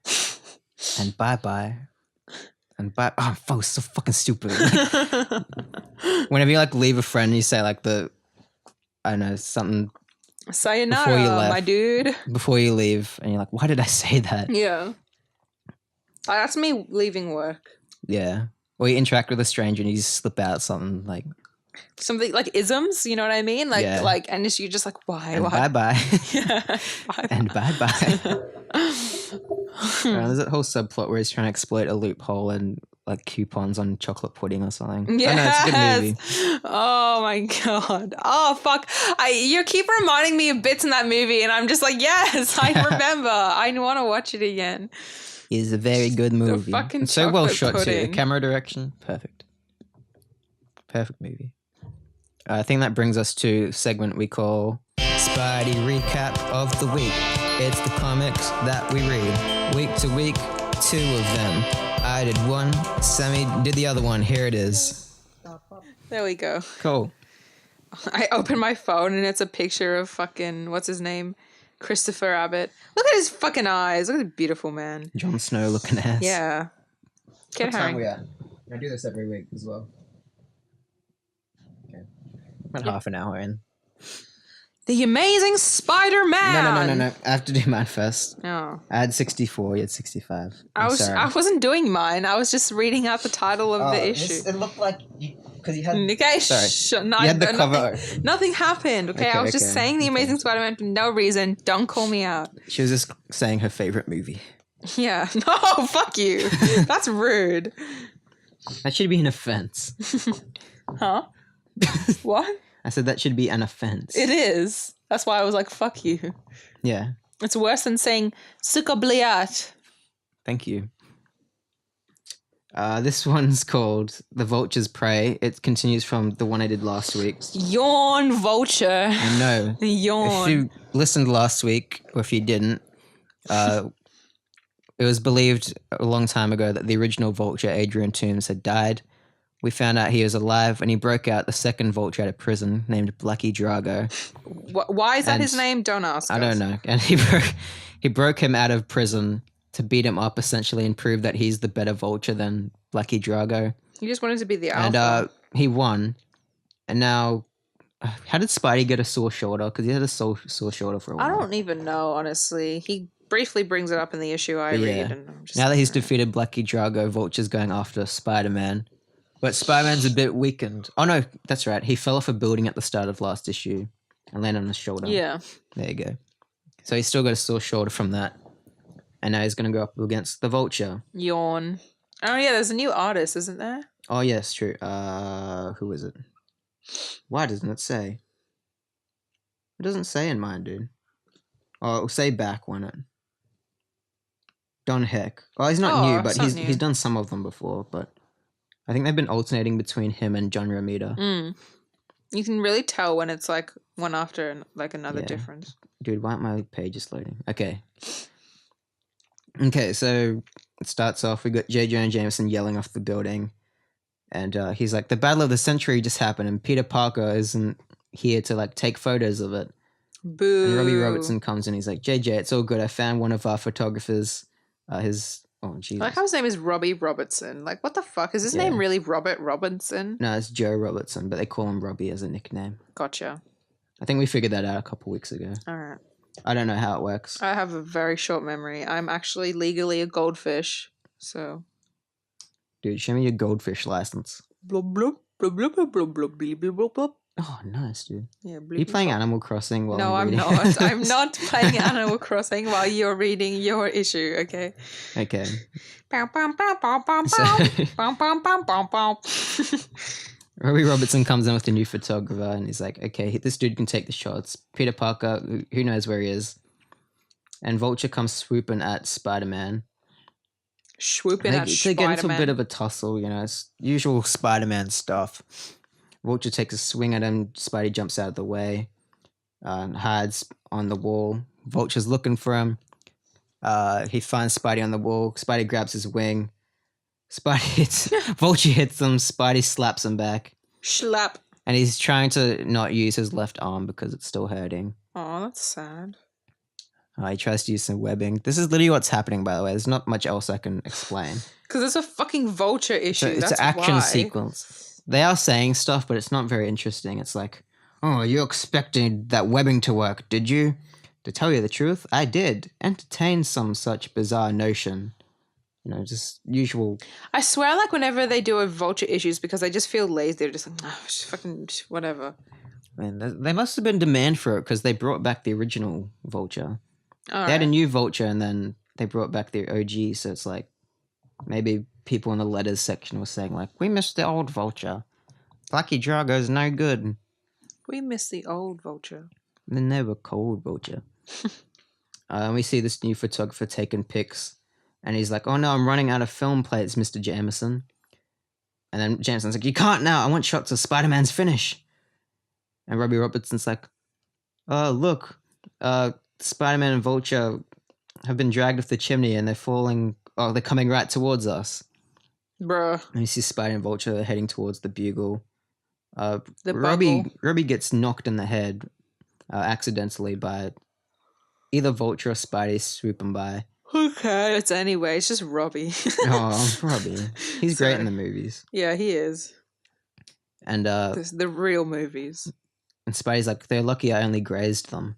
and bye-bye, and bye. Oh, fuck, so fucking stupid. Whenever you like leave a friend, you say like I don't know, something Sayonara, Before you left. my dude. before you leave, and you're like, why did I say that? Yeah. That's me leaving work. Yeah. Or you interact with a stranger and you just slip out something like, Something like isms, you know what I mean? Like, Yeah. and you're just like, why? and Why? bye-bye, Yeah. and bye-bye. There's that whole subplot where he's trying to exploit a loophole and like coupons on chocolate pudding or something. Yes. I know, it's a good movie. Oh my god. Oh fuck. You keep reminding me of bits in that movie, and I'm just like, yes, I remember. I want to watch it again. It's a very good movie. fucking It's so well chocolate shot too. pudding. Camera direction, perfect. Perfect movie. I think that brings us to a segment we call Spidey Recap of the Week. It's the comics that we read. Week to week, 2 of them. I did one, Sammie did the other one. Here it is. There we go. Cool. I open my phone and it's a picture of fucking what's his name? Christopher Abbott. Look at his fucking eyes. Look at the beautiful man. Jon Snow looking ass. Yeah. Get What time her. we at? I do this every week as well. Okay. About half an hour in. The Amazing Spider-Man. No. I have to do mine first. Oh. I had 64, you had 65. I Sorry. wasn't doing mine. I was just reading out the title of the issue. It looked like because you had. Okay, Sorry. no, You had the nothing, cover. nothing happened. Okay, I was just saying the Amazing Spider-Man for no reason. Don't call me out. She was just saying her favorite movie. Yeah. No, fuck you. That's rude. That should be an offense. Huh? What? I said that should be an offense. It is. That's why I was like, fuck you. Yeah. It's worse than saying sukabliat. Thank you. This one's called The Vulture's Prey. It continues from the one I did last week. Yawn, Vulture. I know. Yawn. If you listened last week, or if you didn't, it was believed a long time ago that the original Vulture, Adrian Toomes, had died we found out he was alive, and he broke out the second Vulture out of prison named Blackie Drago. Why is that And his name? Don't ask I us. don't know. And he broke him out of prison to beat him up, essentially, and prove that he's the better Vulture than Blackie Drago. He just wanted to be the alpha. And he won. And now, how did Spidey get a sore shoulder? Because he had a sore shoulder for a while. I don't even know, honestly. He briefly brings it up in the issue I read. And I'm just now that he's defeated Blackie Drago, Vulture's going after Spider-Man. But Spider-Man's a bit weakened. Oh no, that's right. He fell off a building at the start of last issue and landed on his shoulder. Yeah. There you go. So he's still got a sore shoulder from that. And now he's going to go up against the Vulture. Yawn. Oh yeah, there's a new artist, isn't there? Oh yes, true. Who is it? Why doesn't it say? It doesn't say in mine, dude. Oh, it'll say back, won't it? Don Heck. Oh, he's not new, but he's done some of them before, but I think they've been alternating between him and John Romita. You can really tell when it's like one after like another difference. Dude, why aren't my pages loading? Okay. Okay, so it starts off, we got J. Jonah Jameson yelling off the building. And he's like, the battle of the century just happened, and Peter Parker isn't here to like take photos of it. Boo. And Robbie Robertson comes in, he's like, JJ, it's all good. I found one of our photographers, oh Jesus. I like how his name is Robbie Robertson. Like, what the fuck? Is his name really Robert Robinson? No, it's Joe Robertson, but they call him Robbie as a nickname. Gotcha. I think we figured that out a couple weeks ago. All right. I don't know how it works. I have a very short memory. I'm actually legally a goldfish, so. Dude, show me your goldfish license. Blub, blub, blub, blub, blub, blub, blub, blub, blub, blub. Oh, nice, dude. Yeah, Are you playing Animal Crossing while No, I'm reading? not. I'm not playing Animal Crossing while you're reading your issue, okay? Okay. Bow, bow, bow, bow, bow, bow. Bow, bow, bow, bow, bow. Robbie Robertson comes in with a new photographer, and he's like, okay, this dude can take the shots. Peter Parker, who knows where he is. And Vulture comes swooping at Spider-Man. Swooping at They get into a Spider-Man. bit of a tussle, you know, it's usual Spider-Man stuff. Vulture takes a swing at him, Spidey jumps out of the way, hides on the wall. Vulture's looking for him. He finds Spidey on the wall. Spidey grabs his wing. Vulture hits him. Spidey slaps him back. Schlap. And he's trying to not use his left arm because it's still hurting. Oh, that's sad. He tries to use some webbing. This is literally what's happening, by the way. There's not much else I can explain. Because it's a fucking Vulture issue. It's an action sequence. They are saying stuff, but it's not very interesting. It's like, oh, you expected that webbing to work, did you? To tell you the truth, I did. Entertain some such bizarre notion. You know, just usual. I swear, like, whenever they do a Vulture issues, because I just feel lazy, they're just like, oh, just fucking whatever. Man, there must have been demand for it because they brought back the original Vulture. All They had a new Vulture and then they brought back the OG, so it's like maybe people in the letters section were saying like, we missed the old Vulture. Blackie Drago's no good. We miss the old Vulture. The never cold Vulture. And we see this new photographer taking pics and he's like, oh no, I'm running out of film plates, Mr. Jameson. And then Jameson's like, you can't now, I want shots of Spider-Man's finish. And Robbie Robertson's like, oh look, Spider-Man and Vulture have been dragged off the chimney and they're coming right towards us. Bruh. And you see Spidey and Vulture heading towards the bugle. Bugle. Robbie gets knocked in the head accidentally by either Vulture or Spidey swooping by. Who cares anyway? It's just Robbie. Oh, Robbie. He's great in the movies. Yeah, he is. And the real movies. And Spidey's like, they're lucky I only grazed them.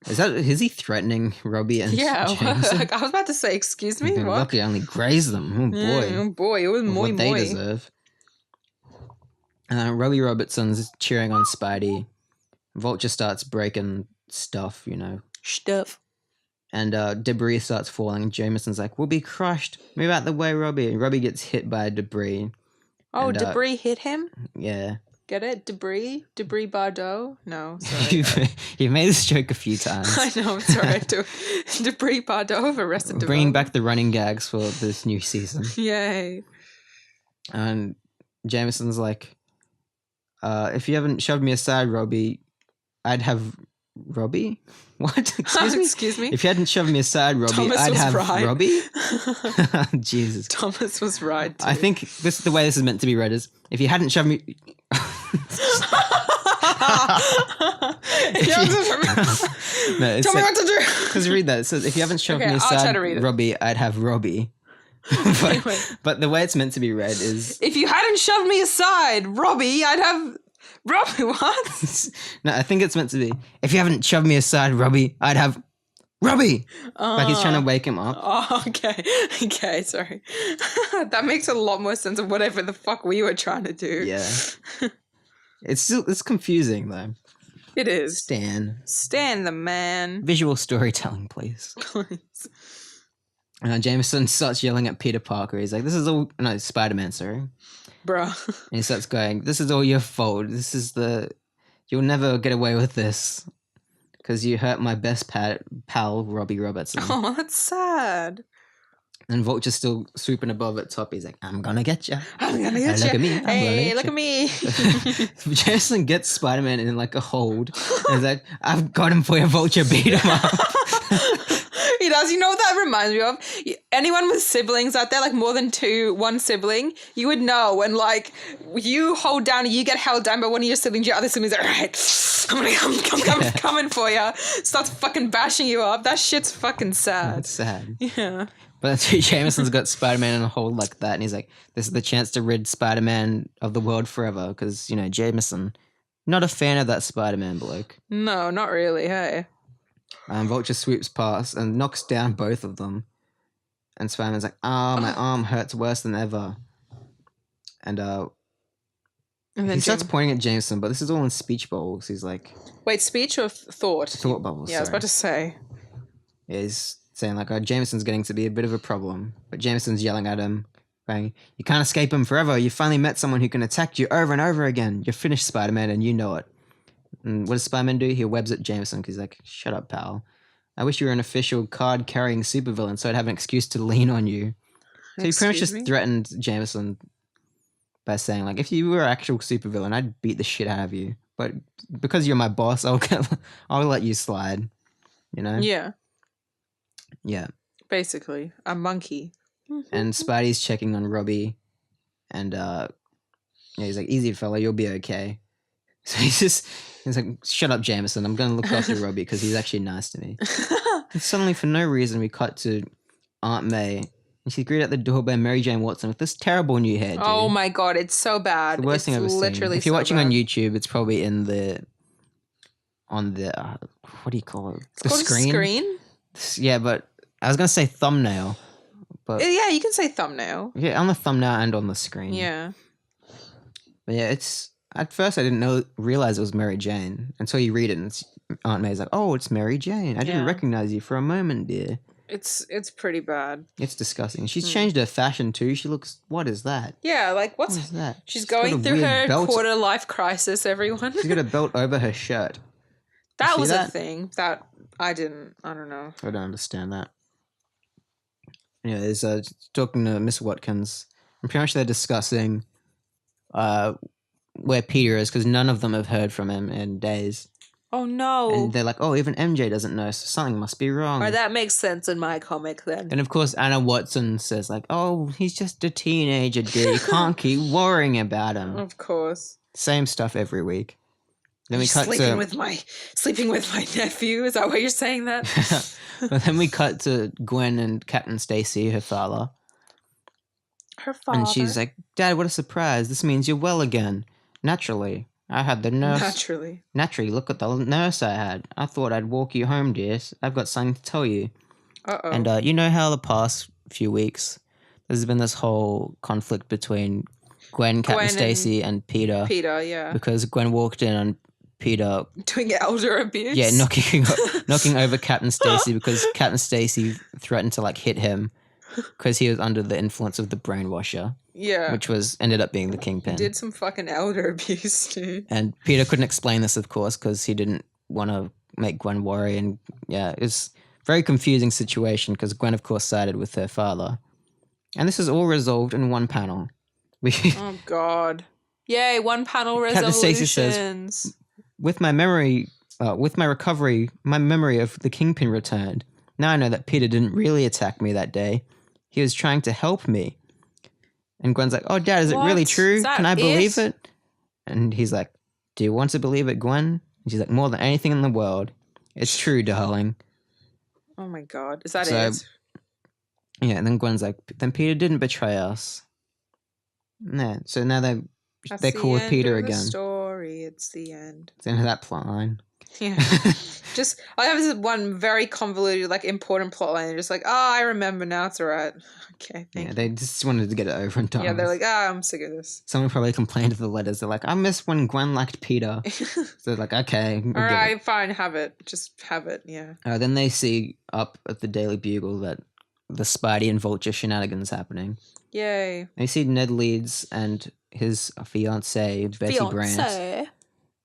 Is he threatening Robbie and Jameson? Like, I was about to say, excuse me, they're what? lucky I only grazed them. Oh boy. Oh boy, it was What they deserve. Robbie Robertson's cheering on Spidey. Vulture starts breaking stuff, you know. Stuff. And debris starts falling. And Jameson's like, we'll be crushed. Move out the way, Robbie. And Robbie gets hit by debris. Oh, and, debris hit him? Yeah. Get it? Debris? Debris Bardot? No, sorry. You've made this joke a few times. I know, it's alright. Debris Bardot of Arrested Development. Bringing back the running gags for this new season. Yay. And Jameson's like, if you haven't shoved me aside, Robbie, I'd have Robbie? What? Excuse me? Excuse me? If you hadn't shoved me aside, Robbie, Thomas I'd was have right. Robbie? Jesus. Thomas was right. Too. I think the way this is meant to be read is, if you hadn't shoved me... No, Tell me what to do. Because read that. It says, if you haven't shoved Okay, me I'll try aside, to read it. Robbie, I'd have Robbie. But the way it's meant to be read is... If you hadn't shoved me aside, Robbie, I'd have... Robbie, what? No, I think it's meant to be, if you haven't shoved me aside, Robbie, I'd have Robbie. Like he's trying to wake him up. Oh, okay. Okay, sorry. That makes a lot more sense of whatever the fuck we were trying to do. Yeah. It's confusing though. It is. Stan the man. Visual storytelling, please. Jameson starts yelling at Peter Parker. He's like, this is all... No, Spider-Man, sorry. Bruh. And he starts going, this is all your fault. This is you'll never get away with this. Because you hurt my best pal, Robbie Robertson. Oh, that's sad. And Vulture's still swooping above at top. He's like, I'm gonna get you. I'm gonna get you. Look at me. Hey, look at me. Jameson gets Spider-Man in like a hold. And he's like, I've got him for you, Vulture. Beat him up. He does. You know what that reminds me of? Anyone with siblings out there, like more than one sibling, you would know when like you hold down and you get held down by one of your siblings, your other siblings are, all right, I'm coming for you. Starts fucking bashing you up. That shit's fucking sad. That's sad. Yeah. But Jameson's got Spider-Man in a hold like that, and he's like, this is the chance to rid Spider-Man of the world forever, because, Jameson, not a fan of that Spider-Man bloke. No, not really, hey. Vulture swoops past and knocks down both of them. And Spider-Man's like, my arm hurts worse than ever. And then he starts pointing at Jameson, but this is all in speech bubbles. He's like... Wait, speech or thought? Thought bubbles, Yeah, I was about to say. He's saying like, Jameson's getting to be a bit of a problem. But Jameson's yelling at him, saying, you can't escape him forever. You finally met someone who can attack you over and over again. You're finished, Spider-Man, and you know it. And what does Spider-Man do? He webs at Jameson because he's like, shut up, pal. I wish you were an official card-carrying supervillain so I'd have an excuse to lean on you. So he pretty much just threatened Jameson by saying, like, if you were an actual supervillain, I'd beat the shit out of you. But because you're my boss, I'll let you slide. Yeah. Yeah. Basically. A monkey. And Spidey's checking on Robbie. And he's like, easy, fella, you'll be okay. So he's like, shut up, Jameson. I'm going to look after Robbie because he's actually nice to me. And suddenly, for no reason, we cut to Aunt May. And she's greeted at the door by Mary Jane Watson with this terrible new hair, dude. Oh my God, it's so bad. It's the worst thing I've ever seen. If you're watching on YouTube, it's probably on the what do you call it? It's called screen? Screen? Yeah, but I was going to say thumbnail. But yeah, you can say thumbnail. Yeah, on the thumbnail and on the screen. Yeah. But yeah, it's... At first, I didn't realize it was Mary Jane until you read it, and Aunt May's like, "Oh, it's Mary Jane. I didn't recognize you for a moment, dear." It's pretty bad. It's disgusting. She's changed her fashion too. She looks... What is that? Yeah, like What is that? She's going through her quarter life crisis, everyone. She's got a belt over her shirt. That was a thing that I don't know. I don't understand that. Yeah, there's talking to Miss Watkins. I'm pretty much they're discussing where Peter is because none of them have heard from him in days. Oh no. And they're like, oh, even MJ doesn't know, so something must be wrong. Or that makes sense in my comic then. And of course Anna Watson says like, oh, he's just a teenager, dude. You can't keep worrying about him. Of course. Same stuff every week. Then we cut sleeping with my nephew. Is that why you're saying that? But then we cut to Gwen and Captain Stacy, her father. Her father. And she's like, Dad, what a surprise. This means you're well again. Naturally. I had the nurse. Naturally, look at the nurse I had. I thought I'd walk you home, dear. I've got something to tell you. Uh-oh. And you know how the past few weeks there's been this whole conflict between Captain Stacy and Peter. Peter, yeah. Because Gwen walked in on Peter doing elder abuse. Yeah, knocking over Captain Stacy because Captain Stacy threatened to like hit him because he was under the influence of the brainwasher. Yeah. Which ended up being the Kingpin. He did some fucking elder abuse, dude. And Peter couldn't explain this, of course, because he didn't want to make Gwen worry. And yeah, it's a very confusing situation because Gwen, of course, sided with her father. And this is all resolved in one panel. Oh, God. Yay, one panel resolutions. Captain Stacy says, with my memory with my recovery, my memory of the Kingpin returned. Now I know that Peter didn't really attack me that day. He was trying to help me. And Gwen's like, oh, Dad, is it really What? true? Is that Can I believe it? it? And he's like, do you want to believe it, Gwen? And she's like, more than anything in the world. It's true, darling. Oh my God. Is that So- it? Yeah, and then Gwen's like, then Peter didn't betray us. Yeah, so now they're That's cool the with end Peter of the again. story. It's the end. It's the end of that plot line. Yeah. Just, I have this one very convoluted, like, important plot line. They're just like, oh, I remember now. It's all right. Okay, thank Yeah, you. they just wanted to get it over and done. Yeah, they're like, I'm sick of this. Someone probably complained to the letters. They're like, I miss when Gwen liked Peter. So they're like, okay. we'll All give it. right, fine, have it. Just have it, yeah. Then they see up at the Daily Bugle that the Spidey and Vulture shenanigans happening. Yay. They see Ned Leeds and his fiancée, Betty Brant.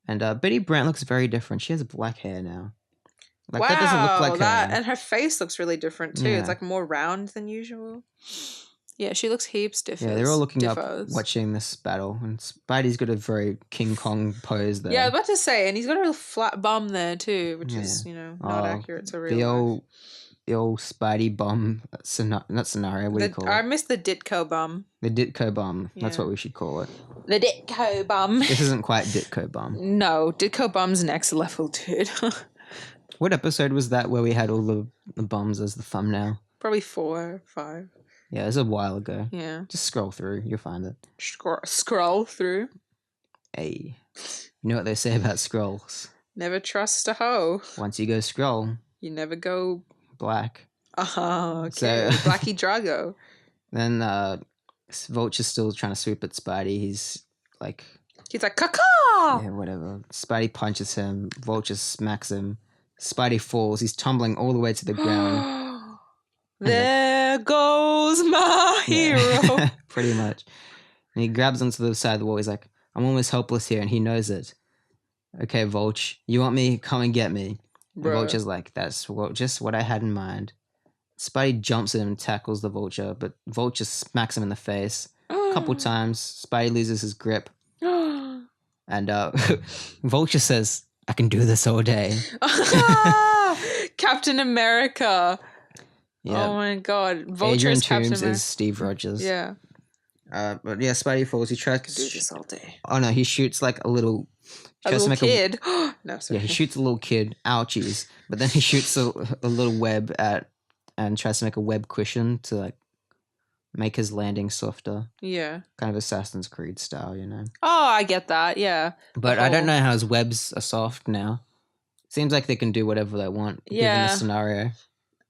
And Betty Brant looks very different. She has black hair now. Like, wow, that doesn't look like her. And her face looks really different too. Yeah. It's like more round than usual. Yeah, she looks heaps different. Yeah, they're all looking up, watching this battle. And Spidey's got a very King Kong pose there. Yeah, I was about to say, and he's got a real flat bum there too, which is, not accurate to real life. The old Spidey bum, not scenario, what do you call I it? miss the Ditko bum. The Ditko bum, that's Yeah. what we should call it. The Ditko bum. This isn't quite Ditko bum. No, Ditko bum's next level, dude. What episode was that where we had all the bums as the thumbnail? Probably 4 or 5. Yeah, it was a while ago. Yeah. Just scroll through, you'll find it. Scroll through. Hey, you know what they say about scrolls? Never trust a hoe. Once you go scroll, You never go. black. Okay. So- Blackie Drago. Then Vulture's still trying to sweep at Spidey. He's like, He's like, caca! yeah, whatever. Spidey punches him. Vulture smacks him. Spidey falls. He's tumbling all the way to the ground. There goes my hero. Yeah, pretty much. And he grabs onto the side of the wall. He's like, I'm almost helpless here, and he knows it. Okay, Vulture, you want me? Come and get me. And Bruh. Vulture's like, that's just what I had in mind. Spidey jumps at him and tackles the Vulture, but Vulture smacks him in the face a couple times. Spidey loses his grip. And Vulture says, I can do this all day. Captain America. Yeah. Oh my god. Vulture Adrian is Captain Toombs America. is Steve Rogers. Yeah. But yeah, Spidey falls. He tries Do this all day. Oh no, he shoots like a little... A tries to little make kid. No, sorry. Yeah, he shoots a little kid. Ouchies. But then he shoots a little web at... And tries to make a web cushion to like make his landing softer. Yeah. Kind of Assassin's Creed style, you know. Oh, I get that. Yeah. But I don't know how his webs are soft now. Seems like they can do whatever they want given Yeah. the scenario.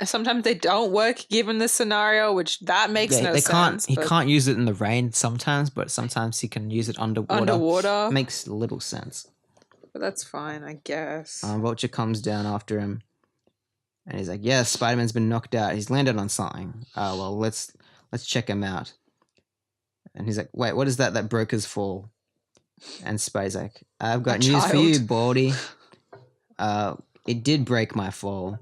Sometimes they don't work given the scenario, which that makes no sense. He but can't use it in the rain sometimes, but sometimes he can use it underwater. underwater. Makes little sense. But that's fine, I guess. Vulture comes down after him, and he's like, "Yeah, Spider-Man's been knocked out. He's landed on something. Oh well, let's check him out." And he's like, "Wait, what is that? That broke his fall?" And Spidey's like, "I've got news for you, Baldy. It did break my fall."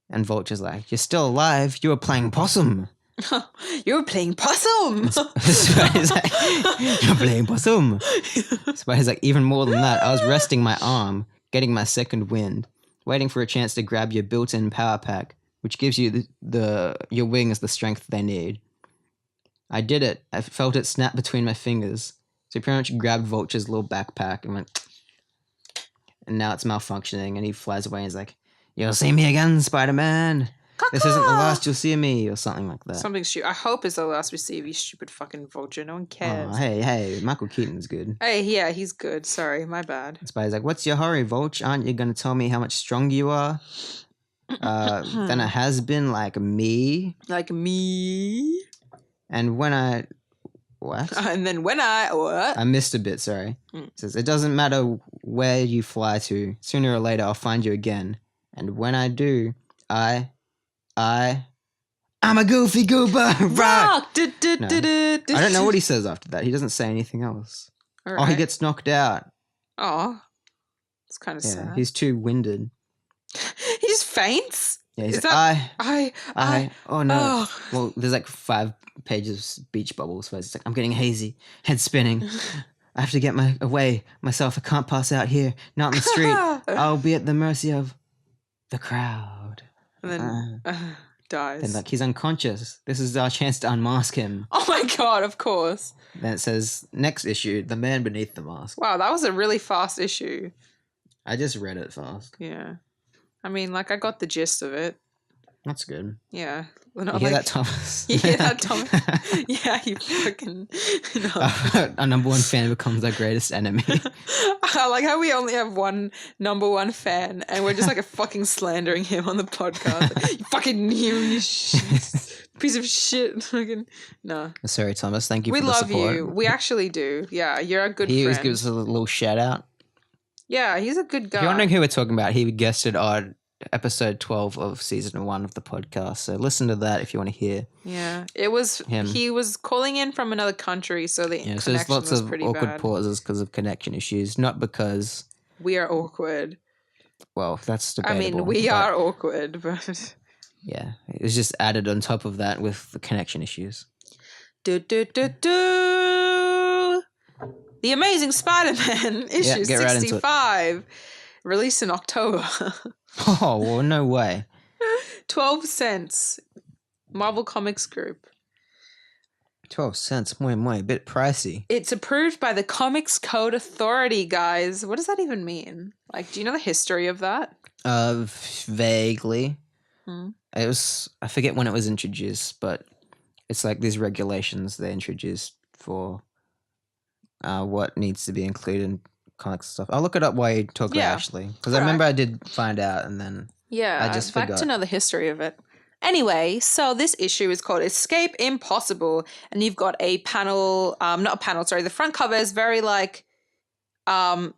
And Vulture's like, "You're still alive. You were playing possum." You were playing possum. Spidey's like, "You're playing possum." Spidey's like, "Even more than that, I was resting my arm, getting my second wind, waiting for a chance to grab your built-in power pack, which gives you your wings the strength they need. I did it. I felt it snap between my fingers." So he pretty much grabbed Vulture's little backpack and went, and now it's malfunctioning, and he flies away and he's like, "You'll see me again, Spider-Man. This isn't the last you'll see of me," or something like that. Something stupid. I hope it's the last we see of you, stupid fucking Vulture. No one cares. Oh, hey, Michael Keaton's good. Hey, yeah, he's good. Sorry, my bad. Spidey's like, "What's your hurry, Vulture? Aren't you going to tell me how much stronger you are than a has-been like me? Like me. And when I... What? And then when what? I missed a bit, sorry. Mm. It says, "It doesn't matter where you fly to. Sooner or later, I'll find you again. And when I do, I'm a goofy goober. Rock!" No. I don't know what he says after that. He doesn't say anything else. Oh, he gets knocked out. Oh, it's kind of Yeah, sad. he's too winded. He just faints. Yeah, he's Is like, I. oh no. Oh. Well, there's like 5 pages of speech bubbles where it's like, "I'm getting hazy, head spinning. I have to get away myself. I can't pass out here. Not in the street. I'll be at the mercy of the crowd. And then dies. Then like he's unconscious. This is our chance to unmask him. Oh my god, of course. Then it says, next issue, The Man Beneath the Mask. Wow, that was a really fast issue. I just read it fast. Yeah. I mean, like, I got the gist of it. That's good. Yeah. You hear that, Thomas? You hear that, Thomas? Yeah, you fucking... Our number one fan becomes our greatest enemy. I like how we only have one number one fan and we're just like fucking slandering him on the podcast. Like, you fucking you piece of shit. Fucking no. Sorry, Thomas. Thank you for the support. support. We love you. We actually do. Yeah, you're a good friend. He always gives us a little shout out. Yeah, he's a good guy. If you're wondering who we're talking about, he guested on episode 12 of season 1 of the podcast. So listen to that if you want to hear. Yeah, it was him. He was calling in from another country, so the connection so there's lots was of pretty awkward bad. pauses because of connection issues, not because we are awkward. Well, that's debatable. I mean, we are awkward, but yeah, it was just added on top of that with the connection issues. The Amazing Spider-Man issue 65, released in October. Oh, well, no way. 12 cents. Marvel Comics Group. 12 cents, muy, a bit pricey. It's approved by the Comics Code Authority, guys. What does that even mean? Like, do you know the history of that? Vaguely. It was, I forget when it was introduced, but it's like these regulations they introduced for what needs to be included in comics stuff. I'll look it up while you talk about Ashley, because I remember I did find out and then I just forgot. Back to know the history of it. Anyway, so this issue is called Escape Impossible, and you've got a panel, not a panel, sorry, the front cover is very like, I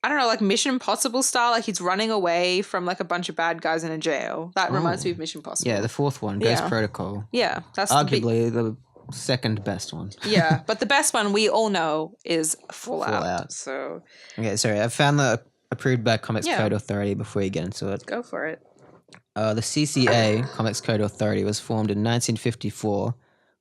don't know, like Mission Impossible style, like he's running away from like a bunch of bad guys in a jail. That reminds me of Mission Impossible. Yeah, the fourth one, Ghost Protocol. Yeah, that's arguably the second best one. Yeah, but the best one we all know is Fallout. So okay, sorry, I found the approved by Comics Code Authority before you get into it. Go for it. The CCA, Comics Code Authority, was formed in 1954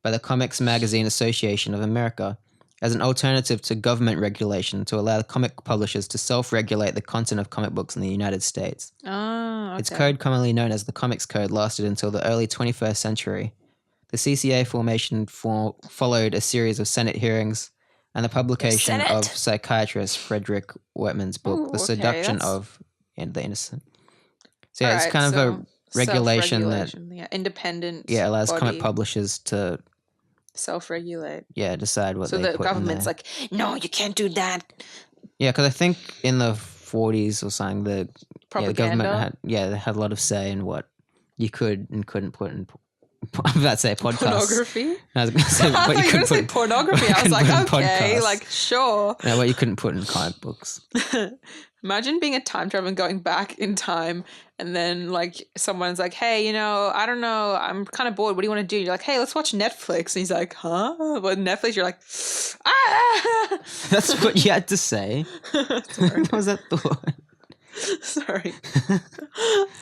by the Comics Magazine Association of America as an alternative to government regulation to allow the comic publishers to self-regulate the content of comic books in the United States. Oh, okay. Its code, commonly known as the Comics Code, lasted until the early 21st century. The CCA formation followed a series of Senate hearings and the publication of psychiatrist Frederick Whitman's book, The Seduction of the Innocent. So yeah, it's kind of a regulation that independent allows body. comic publishers to self-regulate. Yeah, decide what they put in there. So the government's like, no, you can't do that. Yeah, because I think in the 40s or something, the government had a lot of say in what you could and couldn't put in. I'm about to say podcasts. Pornography? I was going to say what you couldn't put. Pornography. I was like, okay, like, sure. No, what you couldn't put in comic books. Imagine being a time traveler and going back in time and then, like, someone's like, hey, I don't know, I'm kind of bored. What do you want to do? You're like, hey, let's watch Netflix. And he's like, huh? What, Netflix? You're like, ah! That's what you had to say. What was that thought? Sorry.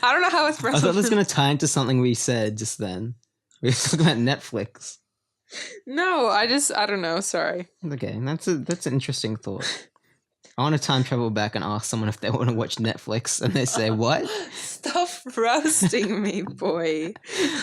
I don't know how it's relevant. I thought it was going to tie into something we said just then. We were talking about Netflix. No, I don't know. Sorry. Okay, that's an interesting thought. I want to time travel back and ask someone if they want to watch Netflix, and they say, what? Stop roasting me, boy.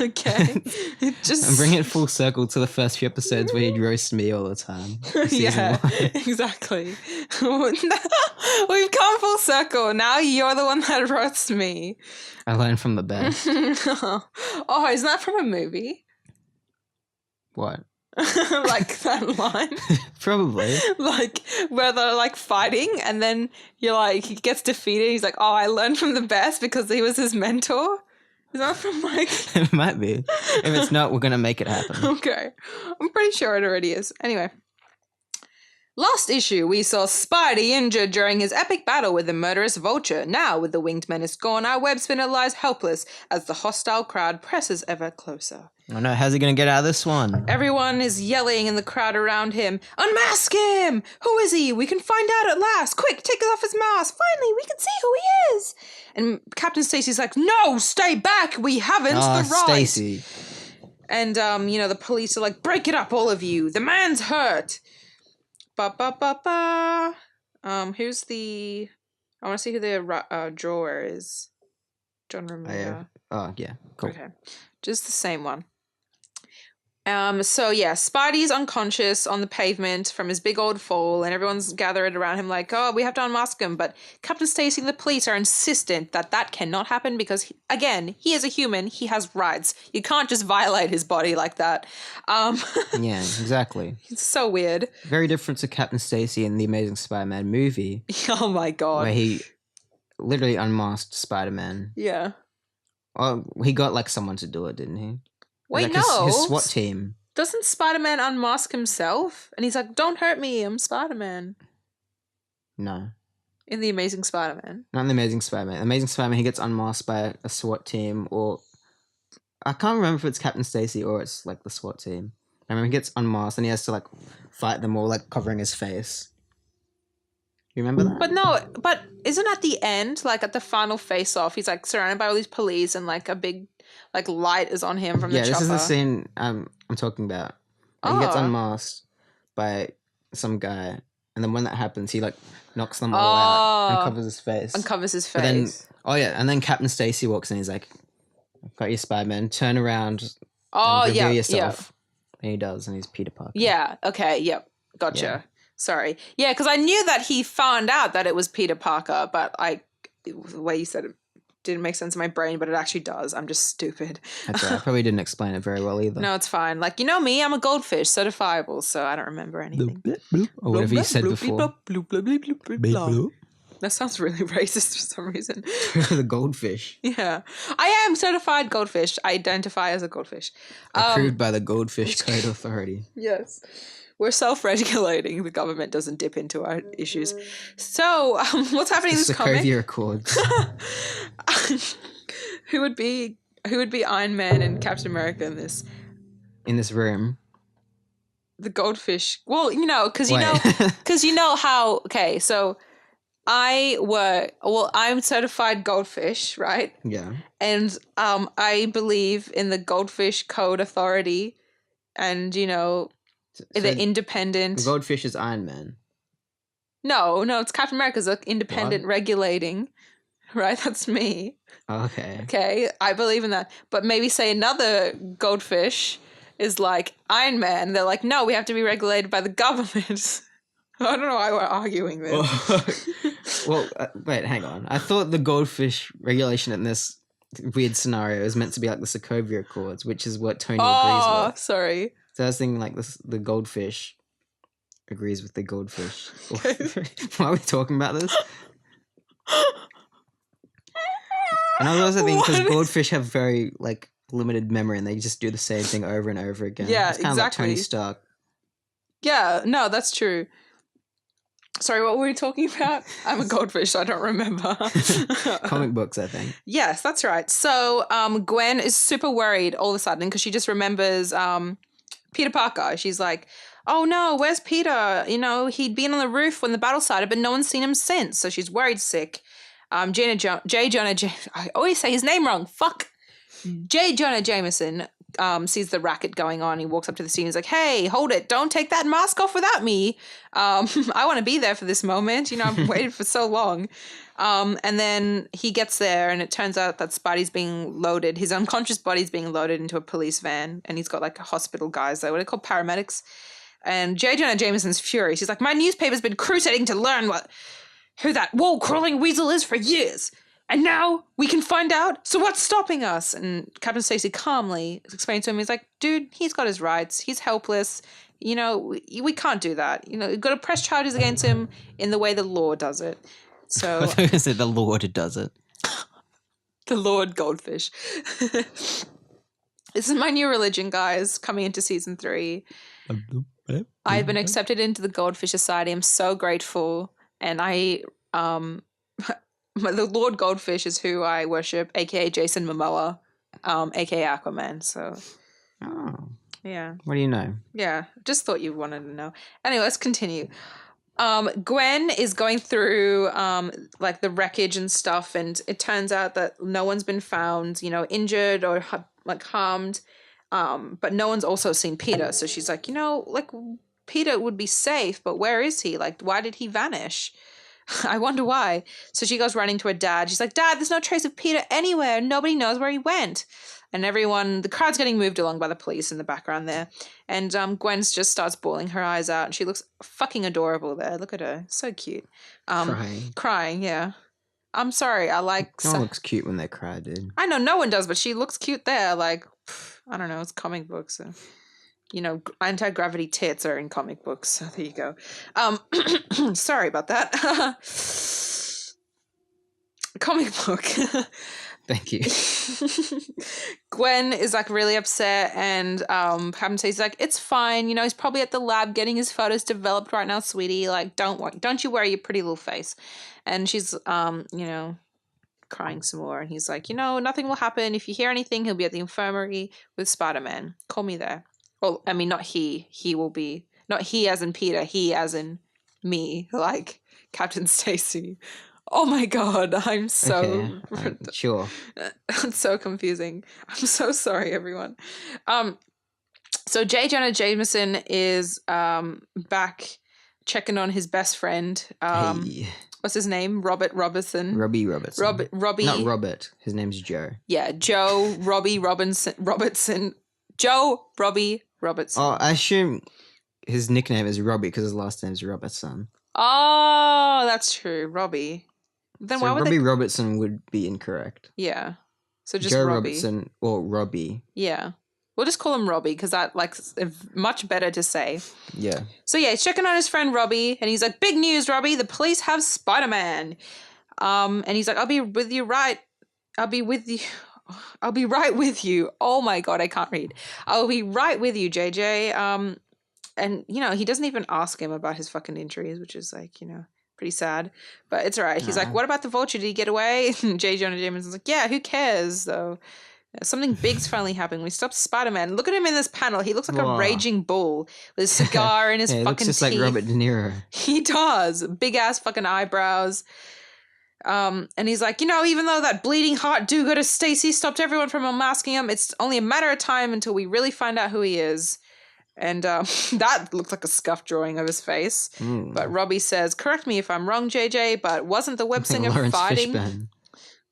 Okay. I'm bringing it full circle to the first few episodes where you'd roast me all the time. Yeah, exactly. We've come full circle. Now you're the one that roasts me. I learned from the best. Oh, isn't that from a movie? What? Like that line? Probably. Like where they're like fighting and then you're like, he gets defeated. He's like, oh, I learned from the best because he was his mentor. Is that from like... It might be. If it's not, we're going to make it happen. Okay. I'm pretty sure it already is. Anyway. Last issue, we saw Spidey injured during his epic battle with the murderous Vulture. Now, with the winged menace gone, our web spinner lies helpless as the hostile crowd presses ever closer. Oh no, how's he going to get out of this one? Everyone is yelling in the crowd around him, unmask him! Who is he? We can find out at last! Quick, take off his mask! Finally, we can see who he is! And Captain Stacy's like, no, stay back! We haven't the right! Stacy. And, the police are like, break it up, all of you! The man's hurt! Who's the? I want to see who the drawer is. John Romita. Oh yeah, cool. Okay, just the same one. So yeah, Spidey's unconscious on the pavement from his big old fall, and everyone's gathered around him like, oh, we have to unmask him. But Captain Stacy and the police are insistent that cannot happen because, again, he is a human. He has rights. You can't just violate his body like that. Yeah, exactly. It's so weird. Very different to Captain Stacy in the Amazing Spider-Man movie, Oh my god. where he literally unmasked Spider-Man. Yeah. Oh, he got like someone to do it, didn't he? Wait, like no. his SWAT team. Doesn't Spider-Man unmask himself? And he's like, don't hurt me, I'm Spider-Man. No. In The Amazing Spider-Man. Not in the Amazing Spider-Man. Amazing Spider-Man, he gets unmasked by a SWAT team, or I can't remember if it's Captain Stacy or it's like the SWAT team. I remember he gets unmasked and he has to like fight them all, like covering his face. You remember that? But no, but isn't at the end, like at the final face-off, he's like surrounded by all these police and like a big like light is on him from the chopper. Yeah, this is the scene I'm talking about. He gets unmasked by some guy, and then when that happens, he like knocks them all out and covers his face. Uncovers his But then, face. and then Captain Stacy walks in. He's like, "I've got your Spider-Man. Turn around. Oh, and yeah, reveal yourself." And he does, and he's Peter Parker. Yeah. Okay. Yep. Gotcha. Yeah. Sorry. Yeah, because I knew that he found out that it was Peter Parker, but the way you said it didn't make sense in my brain, but it actually does. I'm just stupid. That's right. I probably didn't explain it very well either. No, it's fine. Like, you know me, I'm a goldfish, certifiable, so I don't remember anything. Or whatever you said before. That sounds really racist for some reason. The goldfish. Yeah. I am certified goldfish. I identify as a goldfish. Approved by the Goldfish Code Authority. Yes. We're self-regulating. The government doesn't dip into our issues. So, what's happening in this comic? Sokovia Accords. Who would be Iron Man and Captain America in this? In this room. The goldfish. Well, because you know how. Okay, so I'm certified goldfish, right? Yeah. And I believe in the Goldfish Code Authority, and the independent. The goldfish is Iron Man. No, it's Captain America's independent regulating, right? That's me. Okay. Okay, I believe in that. But maybe say another goldfish is like Iron Man. They're like, no, we have to be regulated by the government. I don't know why we're arguing this. Well, wait, hang on. I thought the goldfish regulation in this weird scenario is meant to be like the Sokovia Accords, which is what Tony agrees with. Sorry. So I was thinking like this, the goldfish agrees with the goldfish. Why are we talking about this? And I was also thinking because goldfish have very like limited memory and they just do the same thing over and over again. Yeah, it's kind exactly. of like Tony Stark. Yeah, no, that's true. Sorry, what were we talking about? I'm a goldfish, so I don't remember. Comic books, I think. Yes, that's right. So Gwen is super worried all of a sudden because she just remembers Peter Parker. She's like, oh no, where's Peter? He'd been on the roof when the battle started, but no one's seen him since. So she's worried sick. I always say his name wrong. Fuck. J. Jonah Jameson sees the racket going on. He walks up to the scene. He's like, hey, hold it. Don't take that mask off without me. I want to be there for this moment. I've waited for so long. And then he gets there and it turns out that Spidey's being loaded. His unconscious body's being loaded into a police van. And he's got like hospital guys there. What are they called? Paramedics. And J. Jonah Jameson's furious. He's like, my newspaper's been crusading to learn who that wall-crawling weasel is for years. And now we can find out. So what's stopping us? And Captain Stacy calmly explains to him, he's like, dude, he's got his rights. He's helpless. We can't do that. You've got to press charges against him in the way the law does it. So I thought you said the Lord does it. The Lord Goldfish. This is my new religion, guys, coming into season 3. I've been accepted into the Goldfish Society. I'm so grateful. And the Lord Goldfish is who I worship, aka Jason Momoa, aka Aquaman. So, yeah. What do you know? Yeah, just thought you wanted to know. Anyway, let's continue. Gwen is going through like the wreckage and stuff, and it turns out that no one's been found, injured or like harmed. But no one's also seen Peter, so she's like, Peter would be safe, but where is he? Like, why did he vanish? I wonder why. So she goes running to her dad. She's like, Dad, there's no trace of Peter anywhere. Nobody knows where he went. And the crowd's getting moved along by the police in the background there. And Gwen just starts bawling her eyes out. And she looks fucking adorable there. Look at her. So cute. Crying, yeah. I'm sorry. I like... No one looks cute when they cry, dude. I know no one does, but she looks cute there. Like, I don't know. It's comic books. So, you know, anti-gravity tits are in comic books. So there you go. Sorry about that. Comic book. Thank you. Gwen is like really upset, and he's like, it's fine, you know, he's probably at the lab getting his photos developed right now, sweetie. Like, don't you worry your pretty little face. And she's you know, crying some more, and he's like, you know, nothing will happen. If you hear anything, he'll be at the infirmary with Spider-Man. Call me there. Well, I mean, not he will be, not he as in Peter, he as in me, like Captain Stacy. Oh my God, I'm so... Okay, sure. It's so confusing. I'm so sorry, everyone. So J. Jonah Jameson is back checking on his best friend. Hey. What's his name? Robert Robertson. Robbie Robertson. Robbie. Not Robert. His name's Joe. Yeah, Joe Robbie Robertson. Joe Robbie Robertson. Oh, I assume his nickname is Robbie because his last name's Robertson. Oh, that's true. Robbie. Then so why would Robbie Robertson would be incorrect. Yeah. So just Joe Robbie. Robertson or Robbie. Yeah. We'll just call him Robbie because that like much better to say. Yeah. So yeah, he's checking on his friend Robbie, and he's like, "Big news, Robbie! The police have Spider-Man." And he's like, "I'll be with you right. I'll be with you. I'll be right with you." Oh my God, I can't read. "I'll be right with you, JJ." And you know, he doesn't even ask him about his fucking injuries, which is like, you know, pretty sad, but it's all right. He's like, "What about the Vulture? Did he get away?" And J. Jonah Jameson's like, "Yeah, who cares though? Something big's finally happening. We stopped Spider-Man. Look at him in this panel. He looks like a raging bull with a cigar in his he fucking looks just teeth." like Robert De Niro. He does. Big ass fucking eyebrows. And he's like, "You know, even though that bleeding heart do-gooder Stacy stopped everyone from unmasking him, it's only a matter of time until we really find out who he is." And that looked like a scuff drawing of his face. But Robbie says, "Correct me if I'm wrong, JJ, but wasn't the web singer Lawrence fighting?" Fishburne.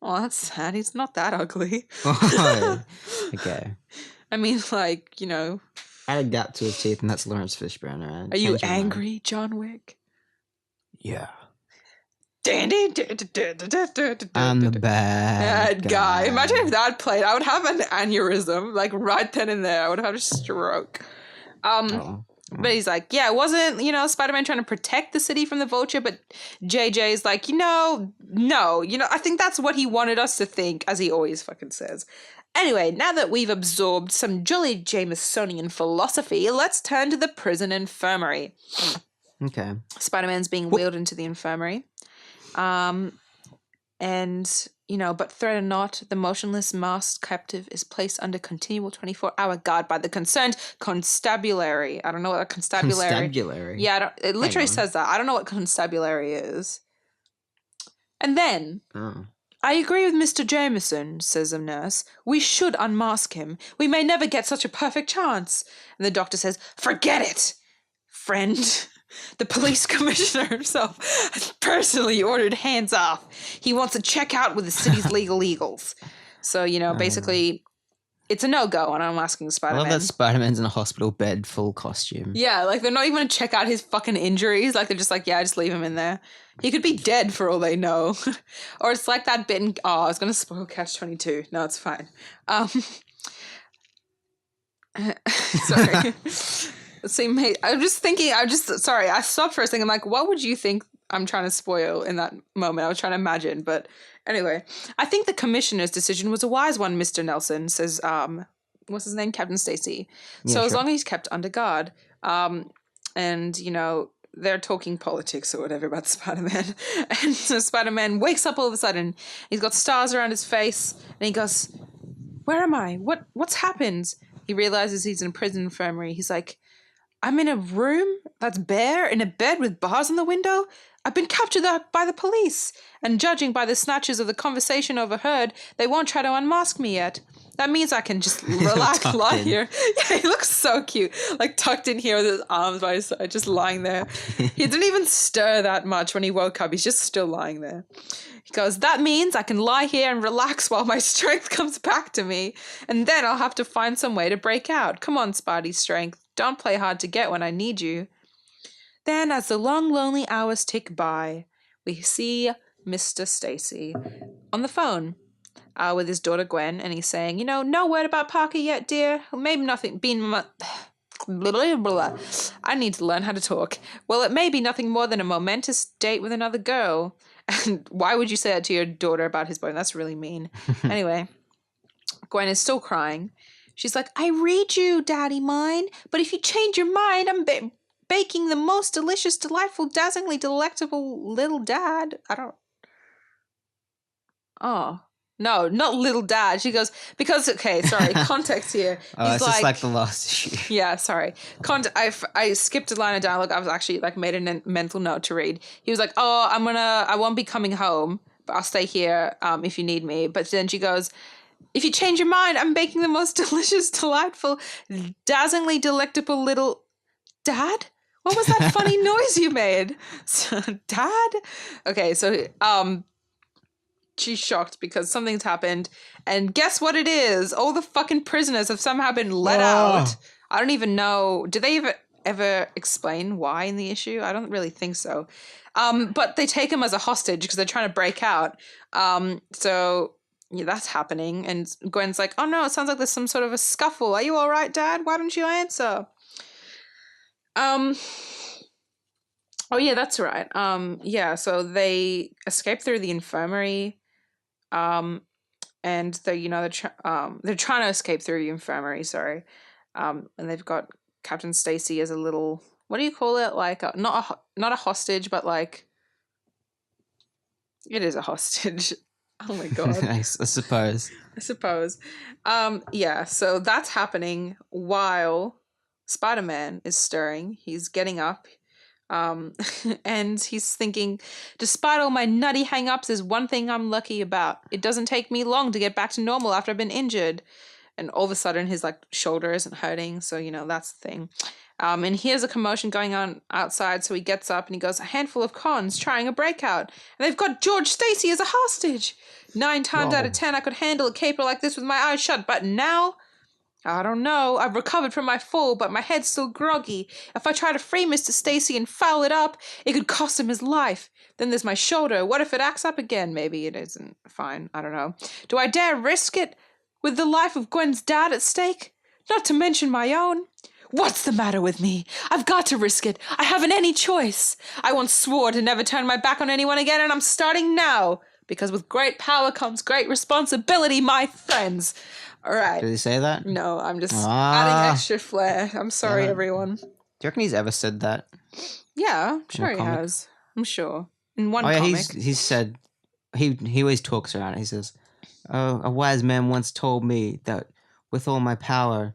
Oh, that's sad. He's not that ugly. Oh, okay. I mean, like, you know. Add a gap to his teeth, and that's Lawrence Fishburne, right? Are you angry, John Wick? Yeah. I'm the bad guy. Imagine if that played. I would have an aneurysm, like right then and there. I would have a stroke. But he's like, "Yeah, it wasn't, you know, Spider-Man trying to protect the city from the Vulture," but JJ's like, no, I think that's what he wanted us to think, as he always fucking says. Anyway, now that we've absorbed some jolly Jamesonian philosophy, let's turn to the prison infirmary. Okay. Spider-Man's being wheeled into the infirmary. And, you know, but threat or not, the motionless masked captive is placed under continual 24-hour guard by the concerned constabulary. I don't know what a constabulary... Constabulary? Yeah, it literally says that. I don't know what constabulary is. And then, "I agree with Mr. Jameson," says a nurse. "We should unmask him. We may never get such a perfect chance." And the doctor says, "Forget it, friend. The police commissioner himself has personally ordered hands off. He wants to check out with the city's legal eagles." So, you know, basically, it's a no-go on unmasking Spider-Man. I love that Spider-Man's in a hospital bed, full costume. Yeah, like, they're not even going to check out his fucking injuries. Like, they're just like, yeah, just leave him in there. He could be dead for all they know. Or it's like that bit in... Oh, I was going to spoil Catch-22. No, it's fine. Sorry. See, mate, sorry, I stopped for a second. I'm like, what would you think I'm trying to spoil in that moment? I was trying to imagine, but anyway. "I think the commissioner's decision was a wise one, Mr. Nelson," says, what's his name? Captain Stacy. Yeah, so sure. as long as he's kept under guard. And, you know, they're talking politics or whatever about Spider-Man. And so Spider-Man wakes up all of a sudden. He's got stars around his face, and he goes, "Where am I? What's happened?" He realizes he's in a prison infirmary. He's like, I'm in a room that's bare, in a bed with bars on the window. I've been captured by the police, and judging by the snatches of the conversation overheard, they won't try to unmask me yet. That means I can just relax, lie here. Yeah, he looks so cute, like tucked in here with his arms by his side, just lying there. He didn't even stir that much when he woke up. He's just still lying there. He goes, that means I can lie here and relax while my strength comes back to me, and then I'll have to find some way to break out. Come on, Spidey strength. Don't play hard to get when I need you. Then, as the long, lonely hours tick by, we see Mr. Stacy on the phone with his daughter Gwen, and he's saying, no word about Parker yet, dear. Maybe nothing. Blah, blah, blah. I need to learn how to talk. Well, it may be nothing more than a momentous date with another girl. And why would you say that to your daughter about his boyfriend? That's really mean. Anyway, Gwen is still crying. She's like, I read you, daddy mine, but if you change your mind, I'm baking the most delicious, delightful, dazzlingly delectable little dad. Oh. No, not little dad. She goes, context here. It's just like the last issue. Yeah, sorry. I skipped a line of dialogue. I was actually made a mental note to read. He was like, I won't be coming home, but I'll stay here if you need me. But then she goes, if you change your mind, I'm baking the most delicious, delightful, dazzlingly delectable little dad? What was that funny noise you made? Dad? Okay, so she's shocked because something's happened. And guess what it is? All the fucking prisoners have somehow been let out. I don't even know. Did they ever explain why in the issue? I don't really think so. But they take him as a hostage because they're trying to break out. So yeah, that's happening. And Gwen's like, oh no, it sounds like there's some sort of a scuffle. Are you all right, Dad? Why don't you answer? Oh yeah, that's right. Yeah, so they escape through the infirmary. And they're trying to escape through the infirmary, sorry. And they've got Captain Stacy as a little, what do you call it? Not a hostage, but it is a hostage. Oh my god. I suppose. Yeah, so that's happening while Spider-Man is stirring. He's getting up. And he's thinking, despite all my nutty hang-ups, there's one thing I'm lucky about. It doesn't take me long to get back to normal after I've been injured. And all of a sudden his shoulder isn't hurting, so that's the thing. And here's a commotion going on outside, so he gets up and he goes, a handful of cons trying a breakout, and they've got George Stacy as a hostage. 9 times out of 10 I could handle a caper like this with my eyes shut, but now I don't know. I've recovered from my fall, but my head's still groggy. If I try to free Mr. Stacy and foul it up, it could cost him his life. Then there's my shoulder. What if it acts up again? Maybe it isn't. Fine. I don't know. Do I dare risk it with the life of Gwen's dad at stake? Not to mention my own. What's the matter with me? I've got to risk it. I haven't any choice. I once swore to never turn my back on anyone again, and I'm starting now. Because with great power comes great responsibility, my friends. All right. Did he say that? No, I'm just adding extra flair. I'm sorry, everyone. Do you reckon he's ever said that? Yeah, I'm sure he has. I'm sure. In one comic. He's said, he always talks around it. He says, a wise man once told me that with all my power,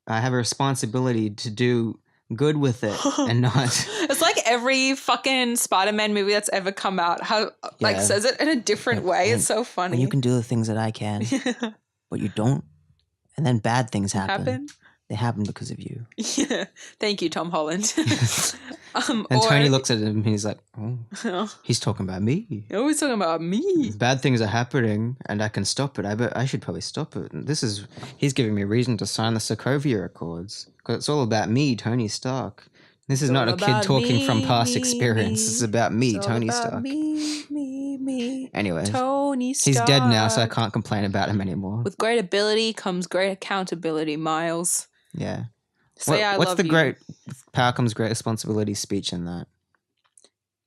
I have a responsibility to do good with it and not... It's like every fucking Spider-Man movie that's ever come out says it in a different way. It's so funny. When you can do the things that I can, but you don't, and then bad things happen. They happen because of you. Yeah. Thank you, Tom Holland. And Tony looks at him and he's like, oh, he's talking about me. Oh, he's talking about me. Bad things are happening and I can stop it. I should probably stop it. And he's giving me a reason to sign the Sokovia Accords. Because it's all about me, Tony Stark. This is not a kid talking from past experience. This is about me, Tony Stark. Me. Anyway, Tony Stark. He's dead now, so I can't complain about him anymore. With great ability comes great accountability, Miles. Yeah. What's the great power comes great responsibility speech in that?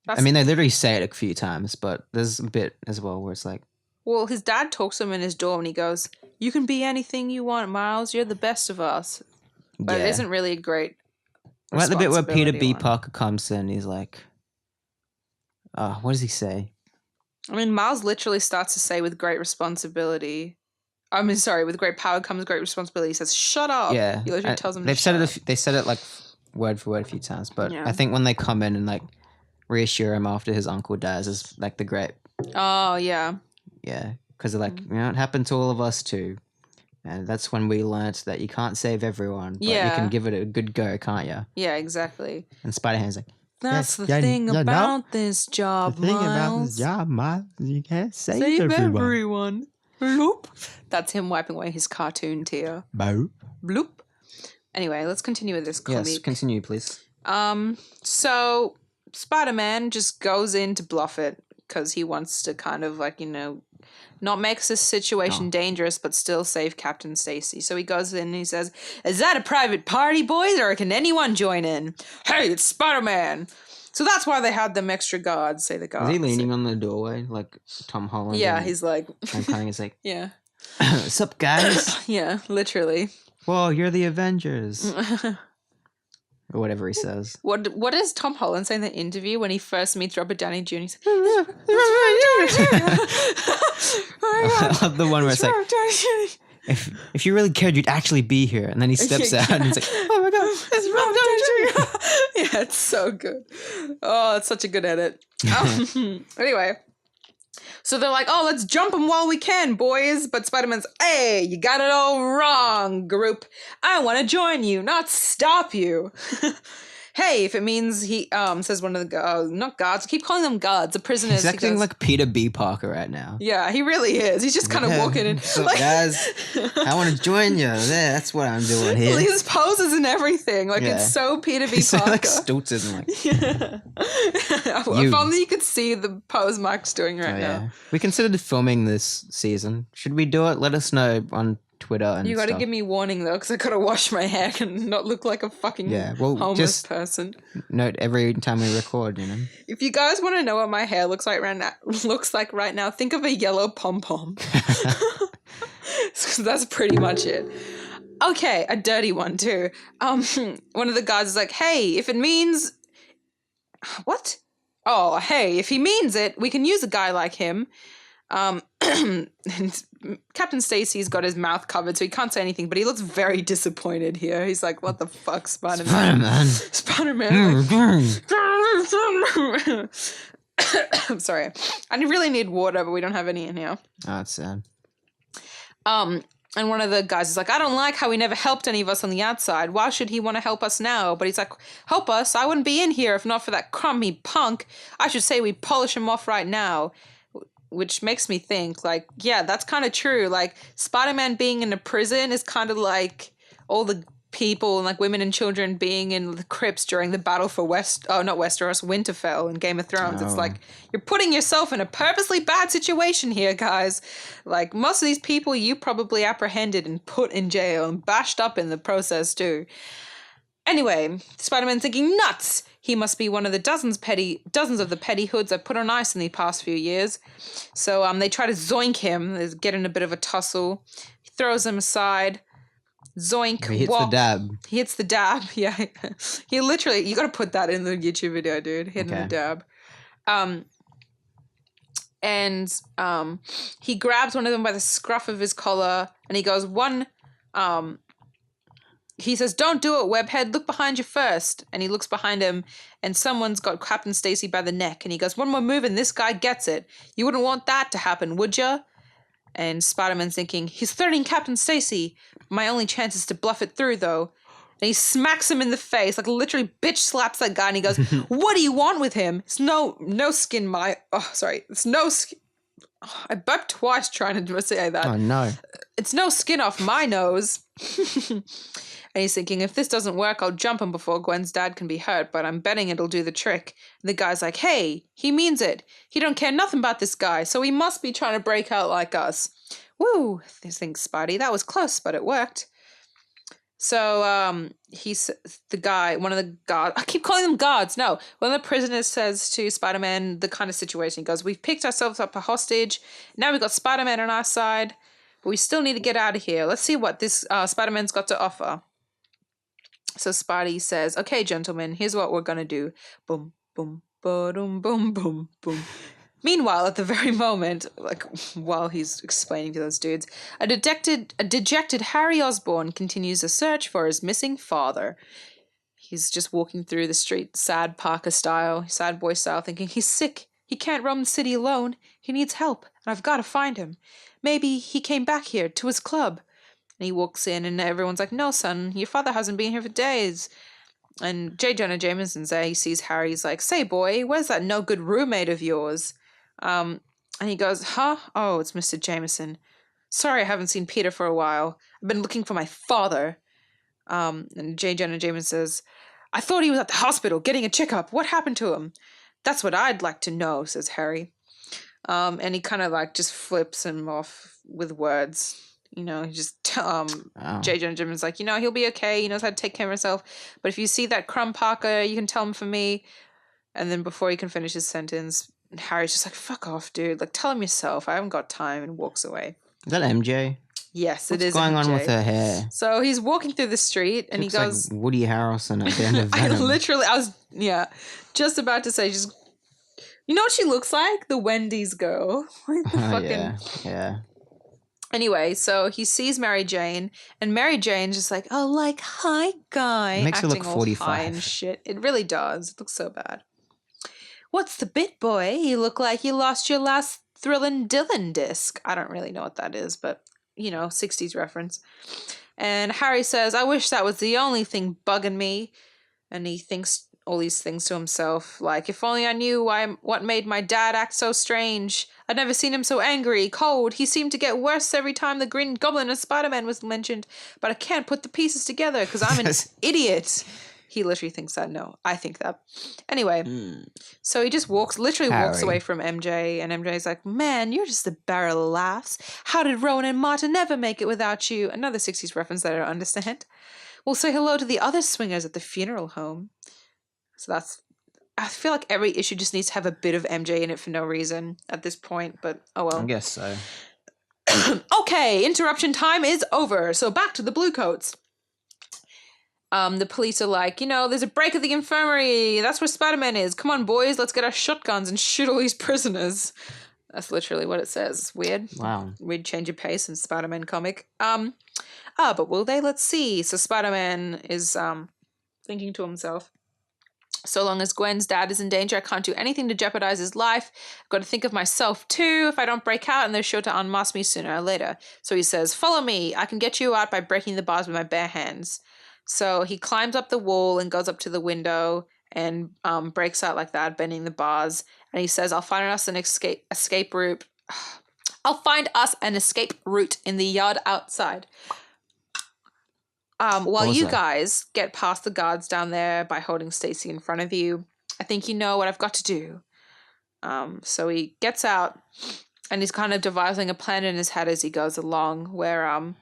I mean, they literally say it a few times, but there's a bit as well where it's like... Well, his dad talks to him in his dorm and he goes, you can be anything you want, Miles. You're the best of us. But it isn't really a great Like the bit where Peter B. Parker comes in, he's like... what does he say? I mean, Miles literally starts to say with great responsibility... with great power comes great responsibility. He says, shut up. Yeah. He literally tells him they said it like word for word a few times, but Yeah. I think when they come in and like reassure him after his uncle dies is like the great, Oh, yeah. yeah, because they're like, it happened to all of us too, and that's when we learnt that you can't save everyone, but you Yeah. can give it a good go, can't you? Yeah, exactly. And Spider-Man's like, That's the thing about this job, Miles. Miles, you can't Save everyone. Bloop. That's him wiping away his cartoon tear. Boop. Bloop. Anyway, let's continue with this comic. Yes, continue, please. So Spider-Man just goes in to bluff it because he wants to kind of like, not make this situation dangerous, but still save Captain Stacy. So he goes in and he says, "Is that a private party, boys, or can anyone join in? Hey, it's Spider-Man." So that's why they had them extra guards, say the guards. Is he leaning on the doorway like Tom Holland? Yeah, he's like... And kind of like, yeah. Sup, guys? Yeah, literally. Whoa, you're the Avengers. Or whatever he says. What does Tom Holland say in the interview when he first meets Robert Downey Jr.? He's like, I love the one where it's like, if you really cared, you'd actually be here. And then he steps out and he's like, oh my God, it's Robert Downey Jr. Yeah, it's so good. Oh, it's such a good edit. Anyway. So they're like, oh, let's jump him while we can, boys. But Spider-Man's, hey, you got it all wrong, group. I want to join you, not stop you. Hey, if it means he, says one of the, not guards, I keep calling them guards, the prisoners. He's acting like Peter B. Parker right now. Yeah, he really is. He's just kind of walking in. So like, guys, I want to join you. Yeah, that's what I'm doing here. His poses and everything. Like, it's so Peter B. He's Parker. so, like, stilted and like... Yeah. If only you could see the pose Mike's doing right now. We considered filming this season. Should we do it? Let us know on Twitter and you got to give me warning though, because I got to wash my hair and not look like a fucking homeless person. Note every time we record, If you guys want to know what my hair looks like right now, think of a yellow pom pom. That's pretty much it. Okay, a dirty one too. One of the guys is like, "Hey, if it means what? Oh, hey, if he means it, we can use a guy like him." And Captain Stacy's got his mouth covered, so he can't say anything, but he looks very disappointed here. He's like, what the fuck, Spider-Man? Spider-Man. I'm sorry. I really need water, but we don't have any in here. Oh, that's sad. And one of the guys is like, I don't like how he never helped any of us on the outside. Why should he want to help us now? But he's like, help us? I wouldn't be in here if not for that crummy punk. I should say we polish him off right now. Which makes me think, like, yeah, that's kind of true. Like, Spider-Man being in a prison is kind of like all the people and, like, women and children being in the crypts during the battle for Winterfell in Game of Thrones. It's like, you're putting yourself in a purposely bad situation here, guys. Like, most of these people you probably apprehended and put in jail and bashed up in the process, too. Anyway, Spider-Man thinking, nuts! He must be one of the dozens of the petty hoods I've put on ice in the past few years. So they try to zoink him. They get in a bit of a tussle. He throws him aside. Zoink. He hits the dab. He hits the dab, yeah. He literally, you got to put that in the YouTube video, dude. Hitting the dab. And he grabs one of them by the scruff of his collar and he goes, he says, don't do it, webhead. Look behind you first. And he looks behind him and someone's got Captain Stacy by the neck. And he goes, one more move and this guy gets it. You wouldn't want that to happen, would you? And Spider-Man's thinking, he's threatening Captain Stacy. My only chance is to bluff it through, though. And he smacks him in the face, like literally bitch slaps that guy. And he goes, what do you want with him? It's no skin It's no skin. I burped twice trying to say that. Oh, no. It's no skin off my nose. And he's thinking, if this doesn't work, I'll jump him before Gwen's dad can be hurt, but I'm betting it'll do the trick. And the guy's like, hey, he means it. He don't care nothing about this guy, so he must be trying to break out like us. Woo, thinks Spidey. That was close, but it worked. So he's the guy, one of the guards. I keep calling them guards. No, one of the prisoners says to Spider-Man the kind of situation. He goes, we've picked ourselves up a hostage. Now we've got Spider-Man on our side, but we still need to get out of here. Let's see what this Spider-Man's got to offer. So Spidey says, okay, gentlemen, here's what we're going to do. Boom, boom, boom, boom, boom, boom. Meanwhile, at the very moment, like while he's explaining to those dudes, a dejected Harry Osborn continues a search for his missing father. He's just walking through the street, sad Parker style, sad boy style, thinking he's sick. He can't roam the city alone. He needs help, and I've got to find him. Maybe he came back here to his club. And he walks in, and everyone's like, "No, son, your father hasn't been here for days." And J. Jonah Jameson's there. He sees Harry. He's like, "Say, boy, where's that no good roommate of yours?" And he goes, "Huh? Oh, it's Mr. Jameson. Sorry, I haven't seen Peter for a while. I've been looking for my father." And J. Jonah Jameson says, "I thought he was at the hospital getting a checkup. What happened to him?" "That's what I'd like to know," says Harry. And he kind of like just flips him off with words. He just J. Jonah Jameson's like, he'll be okay. He knows how to take care of himself. But if you see that crumb Parker, you can tell him for me. And then before he can finish his sentence, Harry's just like, "Fuck off, dude. Like, tell him yourself. I haven't got time," and walks away. Is that MJ? Yes, What's it is. going MJ. on with her hair? So he's walking through the street, and he goes, like Woody Harrelson at the end of Venom. I was just about to say, just, you know what she looks like? The Wendy's girl. Like the fucking yeah. Anyway, so he sees Mary Jane, and Mary Jane's just like, "Oh, like, hi, guy." It makes her look acting all 45. high and shit. It really does. It looks so bad. "What's the bit, boy? You look like you lost your last Thrillin' Dylan disc." I don't really know what that is, but, 60s reference. And Harry says, "I wish that was the only thing bugging me." And he thinks all these things to himself, like, "If only I knew what made my dad act so strange. I'd never seen him so angry, cold. He seemed to get worse every time the Green Goblin and Spider-Man was mentioned, but I can't put the pieces together because I'm an idiot." He literally thinks that. No, I think that. Anyway, so he just walks away from MJ, and MJ's like, "Man, you're just a barrel of laughs. How did Rowan and Martin never make it without you?" Another 60s reference that I don't understand. "We'll say hello to the other swingers at the funeral home." So I feel like every issue just needs to have a bit of MJ in it for no reason at this point, but oh well. I guess so. Okay, interruption time is over. So back to the Bluecoats. The police are like, "There's a break at the infirmary. That's where Spider-Man is. Come on, boys, let's get our shotguns and shoot all these prisoners." That's literally what it says. It's weird. Wow. Weird change of pace in Spider-Man comic. But will they? Let's see. So Spider-Man is thinking to himself, "So long as Gwen's dad is in danger, I can't do anything to jeopardize his life. I've got to think of myself too. If I don't break out, and they're sure to unmask me sooner or later." So he says, "Follow me. I can get you out by breaking the bars with my bare hands." So he climbs up the wall and goes up to the window and breaks out like that, bending the bars. And he says, "I'll find us an escape route. I'll find us an escape route in the yard outside. While you guys get past the guards down there by holding Stacy in front of you, I think you know what I've got to do." So he gets out, and he's kind of devising a plan in his head as he goes along, where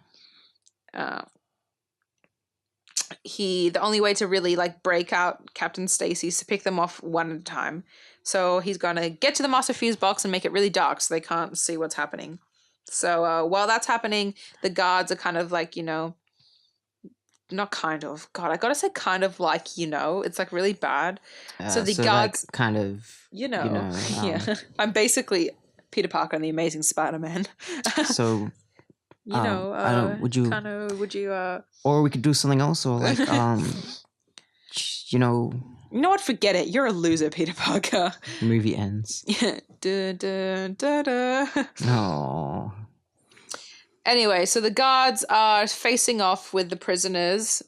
the only way to really like break out Captain Stacy is to pick them off one at a time. So he's gonna get to the master fuse box and make it really dark so they can't see what's happening. So while that's happening, the guards are kind of like, not kind of. God, I gotta say kind of like, it's like really bad. So the guards like kind of yeah. I'm basically Peter Parker and the Amazing Spider-Man. So would you or we could do something else, or like you know what, forget it, you're a loser, Peter Parker. Movie ends. Yeah. No. Anyway, so the guards are facing off with the prisoners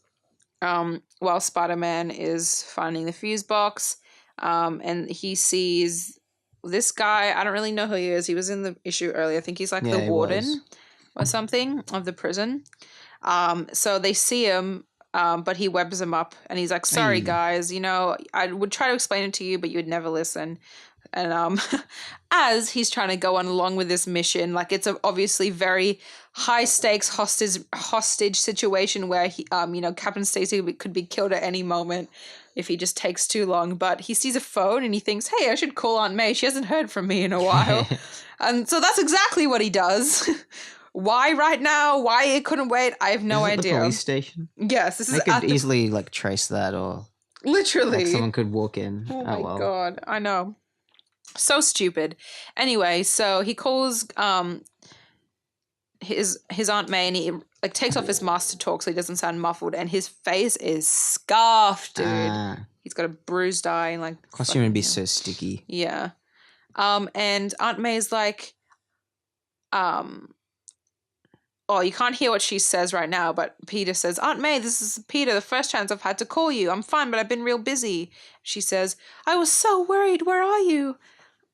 while Spider-Man is finding the fuse box, and he sees this guy. I don't really know who he is. He was in the issue earlier. I think he's like the warden or something of the prison. So they see him, but he webs them up, and he's like, "Sorry, guys, I would try to explain it to you, but you would never listen." And as he's trying to go on along with this mission, like it's a obviously very high stakes hostage situation where he, Captain Stacy could be killed at any moment if he just takes too long. But he sees a phone and he thinks, "Hey, I should call Aunt May. She hasn't heard from me in a while." And so that's exactly what he does. Why right now? Why it couldn't wait? I have no idea. The police station? Yes, this is. They could easily like trace that, or literally like someone could walk in. Oh my god, I know. So stupid. Anyway, so he calls his Aunt May, and he like takes off his mask to talk so he doesn't sound muffled, and his face is scarfed, dude. He's got a bruised eye and like costume would be so sticky. Yeah. And Aunt May's like, oh, you can't hear what she says right now, but Peter says, Aunt May, this is Peter, the first chance I've had to call you. I'm fine, but I've been real busy. She says, I was so worried. Where are you?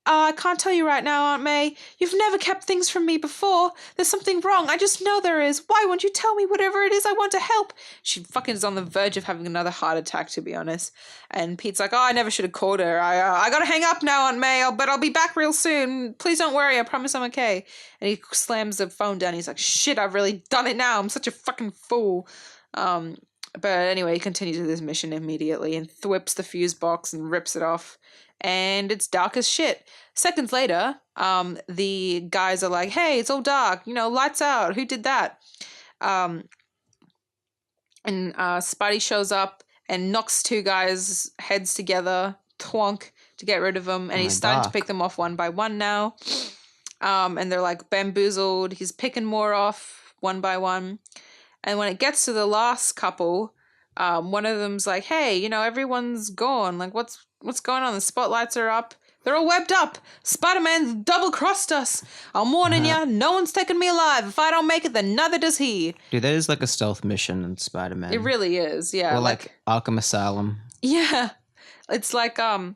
I can't tell you right now, Aunt May. You've never kept things from me before. There's something wrong. I just know there is. Why won't you tell me whatever it is? I want to help. She fucking is on the verge of having another heart attack, to be honest. And Pete's like, oh, I never should have called her. I gotta hang up now, Aunt May, but I'll be back real soon. Please don't worry. I promise I'm okay. And he slams the phone down. He's like, shit, I've really done it now. I'm such a fucking fool. But anyway, he continues with his mission immediately and thwips the fuse box and rips it off. And it's dark as shit. Seconds later, the guys are like, hey, it's all dark. Lights out. Who did that? And Spidey shows up and knocks two guys' heads together, twonk, to get rid of them. And he's starting to pick them off one by one now. And they're like bamboozled. He's picking more off one by one. And when it gets to the last couple, one of them's like, hey, everyone's gone. Like, what's going on? The spotlights are up. They're all webbed up. Spider-Man's double-crossed us. I'm warning ya, no one's taking me alive. If I don't make it, then neither does he. Dude, that is like a stealth mission in Spider-Man. It really is, yeah. Or like Arkham Asylum. Yeah. It's like, the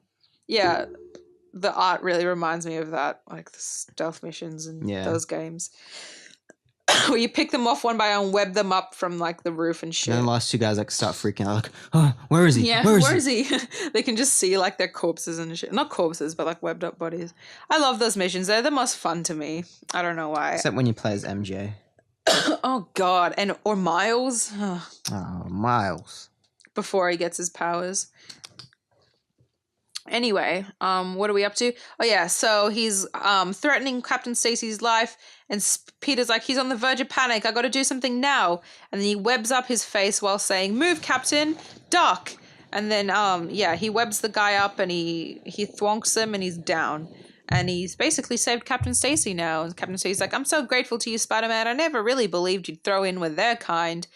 art really reminds me of that, like the stealth missions in those games. Where you pick them off one by one, web them up from like the roof and shit. And then the last two guys like start freaking out, like, oh, where is he? Yeah, where is he? They can just see like their corpses and shit. Not corpses, but like webbed up bodies. I love those missions. They're the most fun to me. I don't know why. Except when you play as MJ. Oh God, or Miles. Oh, Miles. Before he gets his powers. Anyway, what are we up to? Oh yeah, so he's threatening Captain Stacy's life, and Peter's like, he's on the verge of panic. I got to do something now. And then he webs up his face while saying, "Move, Captain, duck." And then he webs the guy up and he thwonks him and he's down. And he's basically saved Captain Stacy now. And Captain Stacy's like, I'm so grateful to you, Spider-Man. I never really believed you'd throw in with their kind.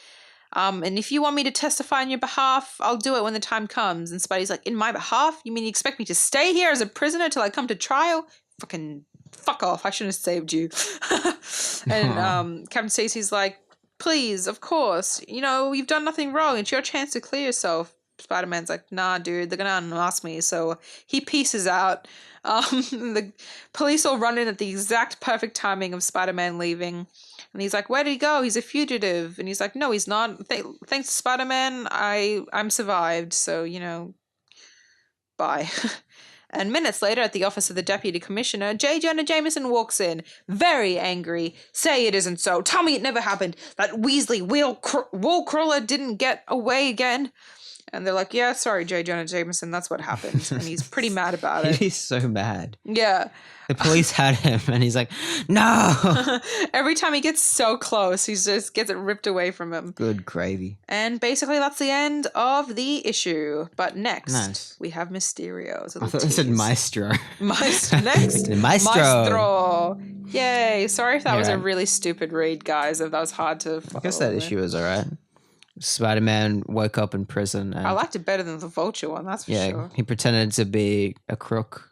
And if you want me to testify on your behalf, I'll do it when the time comes. And Spidey's like, in my behalf? You mean you expect me to stay here as a prisoner till I come to trial? Fucking fuck off. I shouldn't have saved you. And Captain Stacy's like, please, of course. You've done nothing wrong. It's your chance to clear yourself. Spider-Man's like, nah, dude, they're going to unmask me. So he pieces out. The police all run in at the exact perfect timing of Spider-Man leaving. And he's like, where did he go? He's a fugitive. And he's like, no, he's not. Thanks to Spider-Man, I'm survived. So, bye. And minutes later at the office of the Deputy Commissioner, J. Jonah Jameson walks in, very angry. Say it isn't so. Tell me it never happened. That Weasley wall crawler didn't get away again. And they're like, yeah, sorry, J. Jonah Jameson, that's what happened. And he's pretty mad about it. He's so mad. Yeah. The police had him, and he's like, no! Every time he gets so close, he just gets it ripped away from him. Good gravy. And basically that's the end of the issue. But next, we have Mysterio. I thought it said Maestro. Next, Maestro. Maestro. Yay. Sorry if that was a really stupid read, guys. If that was hard to follow. I guess that issue was all right. Spider-Man woke up in prison. And I liked it better than the Vulture one, that's for sure. He pretended to be a crook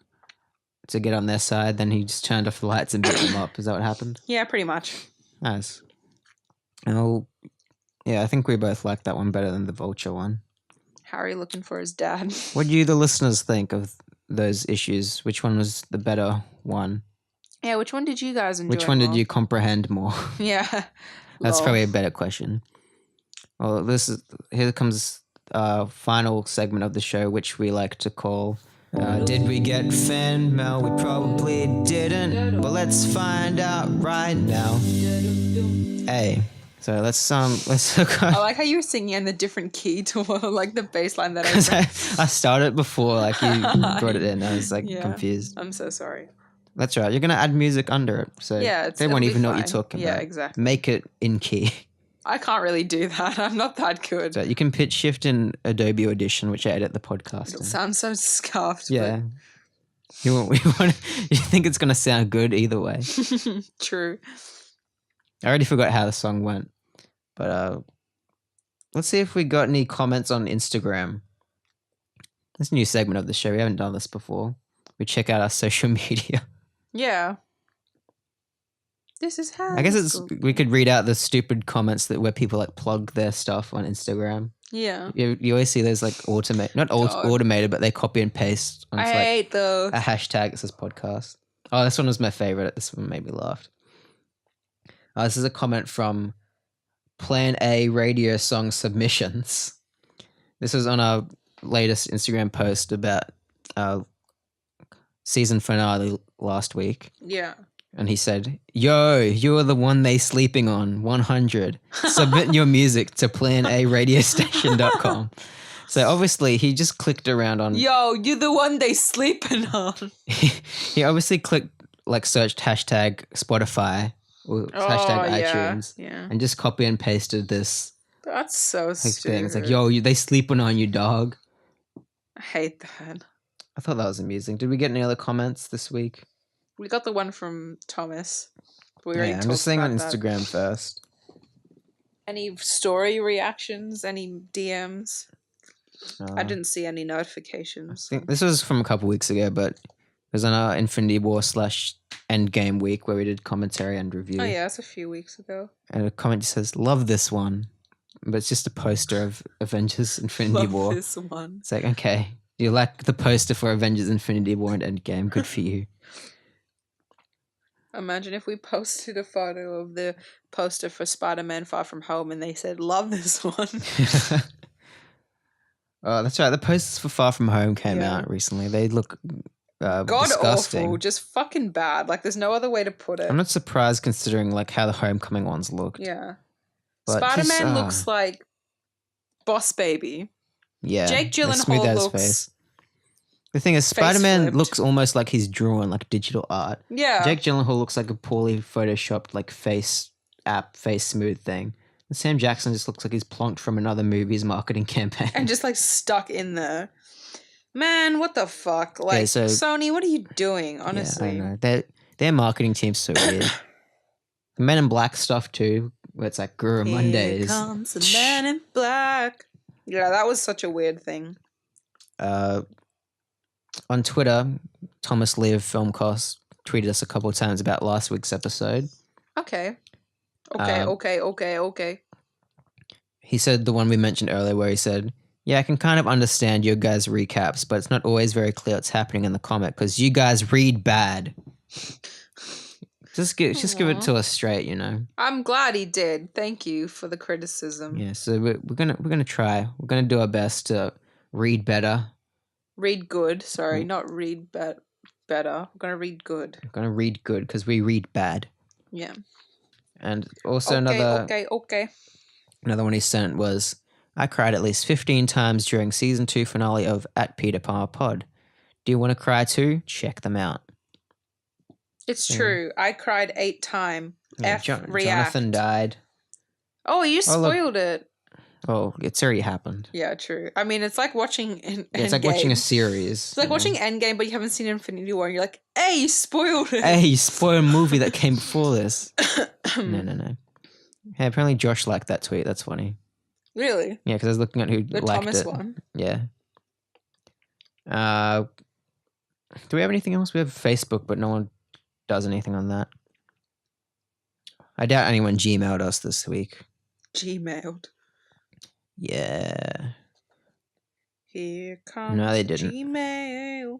to get on their side. Then he just turned off the lights and beat them up. Is that what happened? Yeah, pretty much. Nice. Oh, yeah, I think we both liked that one better than the Vulture one. Harry looking for his dad. What do you, the listeners, think of those issues? Which one was the better one? Yeah, which one did you guys enjoy? Which one did you comprehend more? Yeah. That's probably a better question. Well, here comes final segment of the show, which we like to call Did We Get Fan Mail? We probably didn't, but let's find out right now. Hey, so let's I like how you were singing in the different key to like the bass line that I started before like you brought it in. I was like confused. I'm so sorry. That's right. You're gonna add music under it, so they won't even know what you're talking about. Yeah, exactly. Make it in key. I can't really do that. I'm not that good. So you can pitch shift in Adobe Audition, which I edit the podcast. It sounds so scuffed. Yeah. You think it's going to sound good either way. True. I already forgot how the song went. But let's see if we got any comments on Instagram. This is a new segment of the show. We haven't done this before. We check out our social media. Yeah. This is how. I guess we could read out the stupid comments where people like plug their stuff on Instagram. Yeah. You always see those like automated, but they copy and paste. I hate those. A hashtag that says podcast. Oh, this one was my favorite. This one made me laugh. This is a comment from Plan A radio song submissions. This was on our latest Instagram post about season finale last week. Yeah. And he said, "Yo, you're the one they sleeping on, 100. Submit your music to planaradiostation.com." So obviously he just clicked around on... Yo, you're the one they sleeping on. He obviously clicked, like searched hashtag Spotify or hashtag iTunes and just copy and pasted this. That's so stupid. Thing. It's like, yo, they sleeping on you, dog. I hate that. I thought that was amusing. Did we get any other comments this week? We got the one from Thomas. I'm just saying on Instagram first. Any story reactions? Any DMs? I didn't see any notifications. I think this was from a couple weeks ago, but it was on our Infinity War / Endgame week where we did commentary and review. Oh yeah, that's a few weeks ago. And a comment says, "Love this one," but it's just a poster of Avengers Infinity War. Love this one. It's like, okay, you like the poster for Avengers Infinity War and Endgame. Good for you. Imagine if we posted a photo of the poster for Spider-Man Far From Home and they said, "Love this one." Oh, that's right. The posters for Far From Home came out recently. They look disgusting. Awful, just fucking bad. Like, there's no other way to put it. I'm not surprised considering like how the Homecoming ones looked. Yeah. But Spider-Man looks like Boss Baby. Yeah. Jake Gyllenhaal looks... Face. The thing is, Spider-Man looks almost like he's drawn like digital art. Yeah. Jake Gyllenhaal looks like a poorly photoshopped like face smooth thing. And Sam Jackson just looks like he's plonked from another movie's marketing campaign. And just like stuck in there. Man, what the fuck? Like, Sony, what are you doing, honestly? Yeah, I know. Their marketing team's so weird. The Men in Black stuff too, where it's like Guru Mondays. Here comes the Man in Black. Yeah, that was such a weird thing. On Twitter, Thomas Lee of Filmcast tweeted us a couple of times about last week's episode. Okay. He said the one we mentioned earlier where he said, "Yeah, I can kind of understand your guys' recaps, but it's not always very clear what's happening in the comic because you guys read bad." Just give it to us straight, you know. I'm glad he did. Thank you for the criticism. Yeah, so we're gonna try. We're gonna do our best to read better. Read good. Sorry, not read better. We're gonna read good. We're gonna read good because we read bad. Yeah. And also another one he sent was, "I cried at least 15 times during season 2 finale of @peterpalmerpod. Do you want to cry too? Check them out." It's true. I cried 8 times. Yeah, Jonathan died. Oh, you spoiled it. Oh, it's already happened. Yeah, true. I mean, it's like watching Endgame. It's like watching a series. It's like watching Endgame, but you haven't seen Infinity War, and you're like, "Hey, you spoiled it." Hey, you spoiled a movie that came before this. No. Hey, apparently Josh liked that tweet. That's funny. Really? Yeah, because I was looking at who the liked Thomas it. One. Yeah. Do we have anything else? We have Facebook, but no one does anything on that. I doubt anyone Gmailed us this week. Gmailed. Yeah. Here comes No, they didn't. Gmail.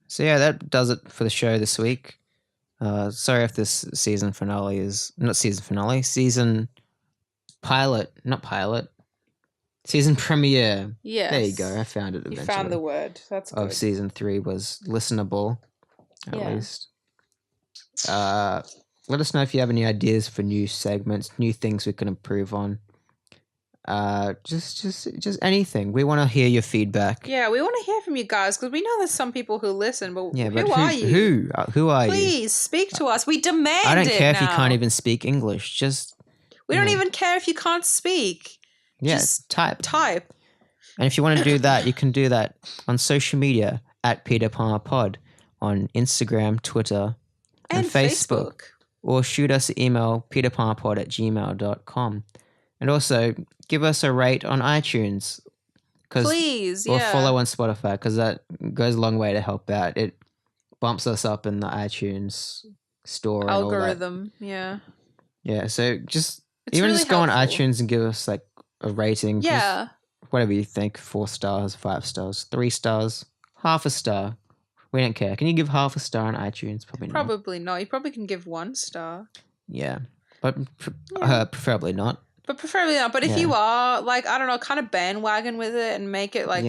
So yeah, that does it for the show this week. Sorry if this season premiere. Yes. There you go. I found it eventually. You found the word. That's good. Of season 3 was listenable, at least. Let us know if you have any ideas for new segments, new things we can improve on. Just anything. We want to hear your feedback. Yeah, we want to hear from you guys because we know there's some people who listen, but who are you? Who are you? Please speak to us. We demand it. I don't care if you can't even speak English. We don't even care if you can't speak. Yeah, just type. And if you want to do that, you can do that on social media @peterpalmerpod on Instagram, Twitter, and Facebook. or shoot us an email, peterpalmerpod@gmail.com. And also, give us a rate on iTunes. Please, or yeah. follow on Spotify, because that goes a long way to help out. It bumps us up in the iTunes store algorithm. And all that. Yeah. Yeah, so just It's even really just go on helpful. iTunes and give us like a rating. Yeah. Whatever you think, 4 stars, 5 stars, 3 stars, half a star. We don't care. Can you give half a star on iTunes? Probably not. You probably can give 1 star. Yeah, but preferably not. But preferably not. But if you are, like, I don't know, kind of bandwagon with it and make it, like,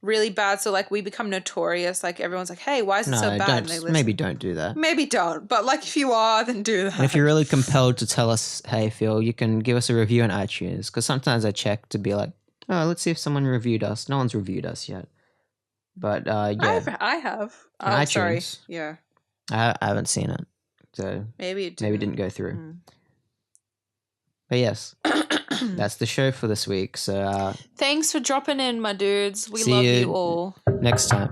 really bad, so, like, we become notorious. Like, everyone's like, hey, why is it so bad? Maybe don't do that. Maybe don't. But, like, if you are, then do that. And if you're really compelled to tell us how you feel, you can give us a review on iTunes. Because sometimes I check to be like, oh, let's see if someone reviewed us. No one's reviewed us yet. But, yeah. I have. On iTunes. Sorry. Yeah. I haven't seen it. So maybe it didn't go through. But yes, that's the show for this week. So thanks for dropping in, my dudes. We love you all. Next time.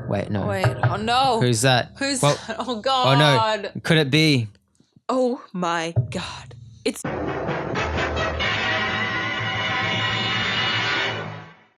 Wait, no. Oh no. Who's that? That? Oh god. Oh no. Could it be? Oh my god. It's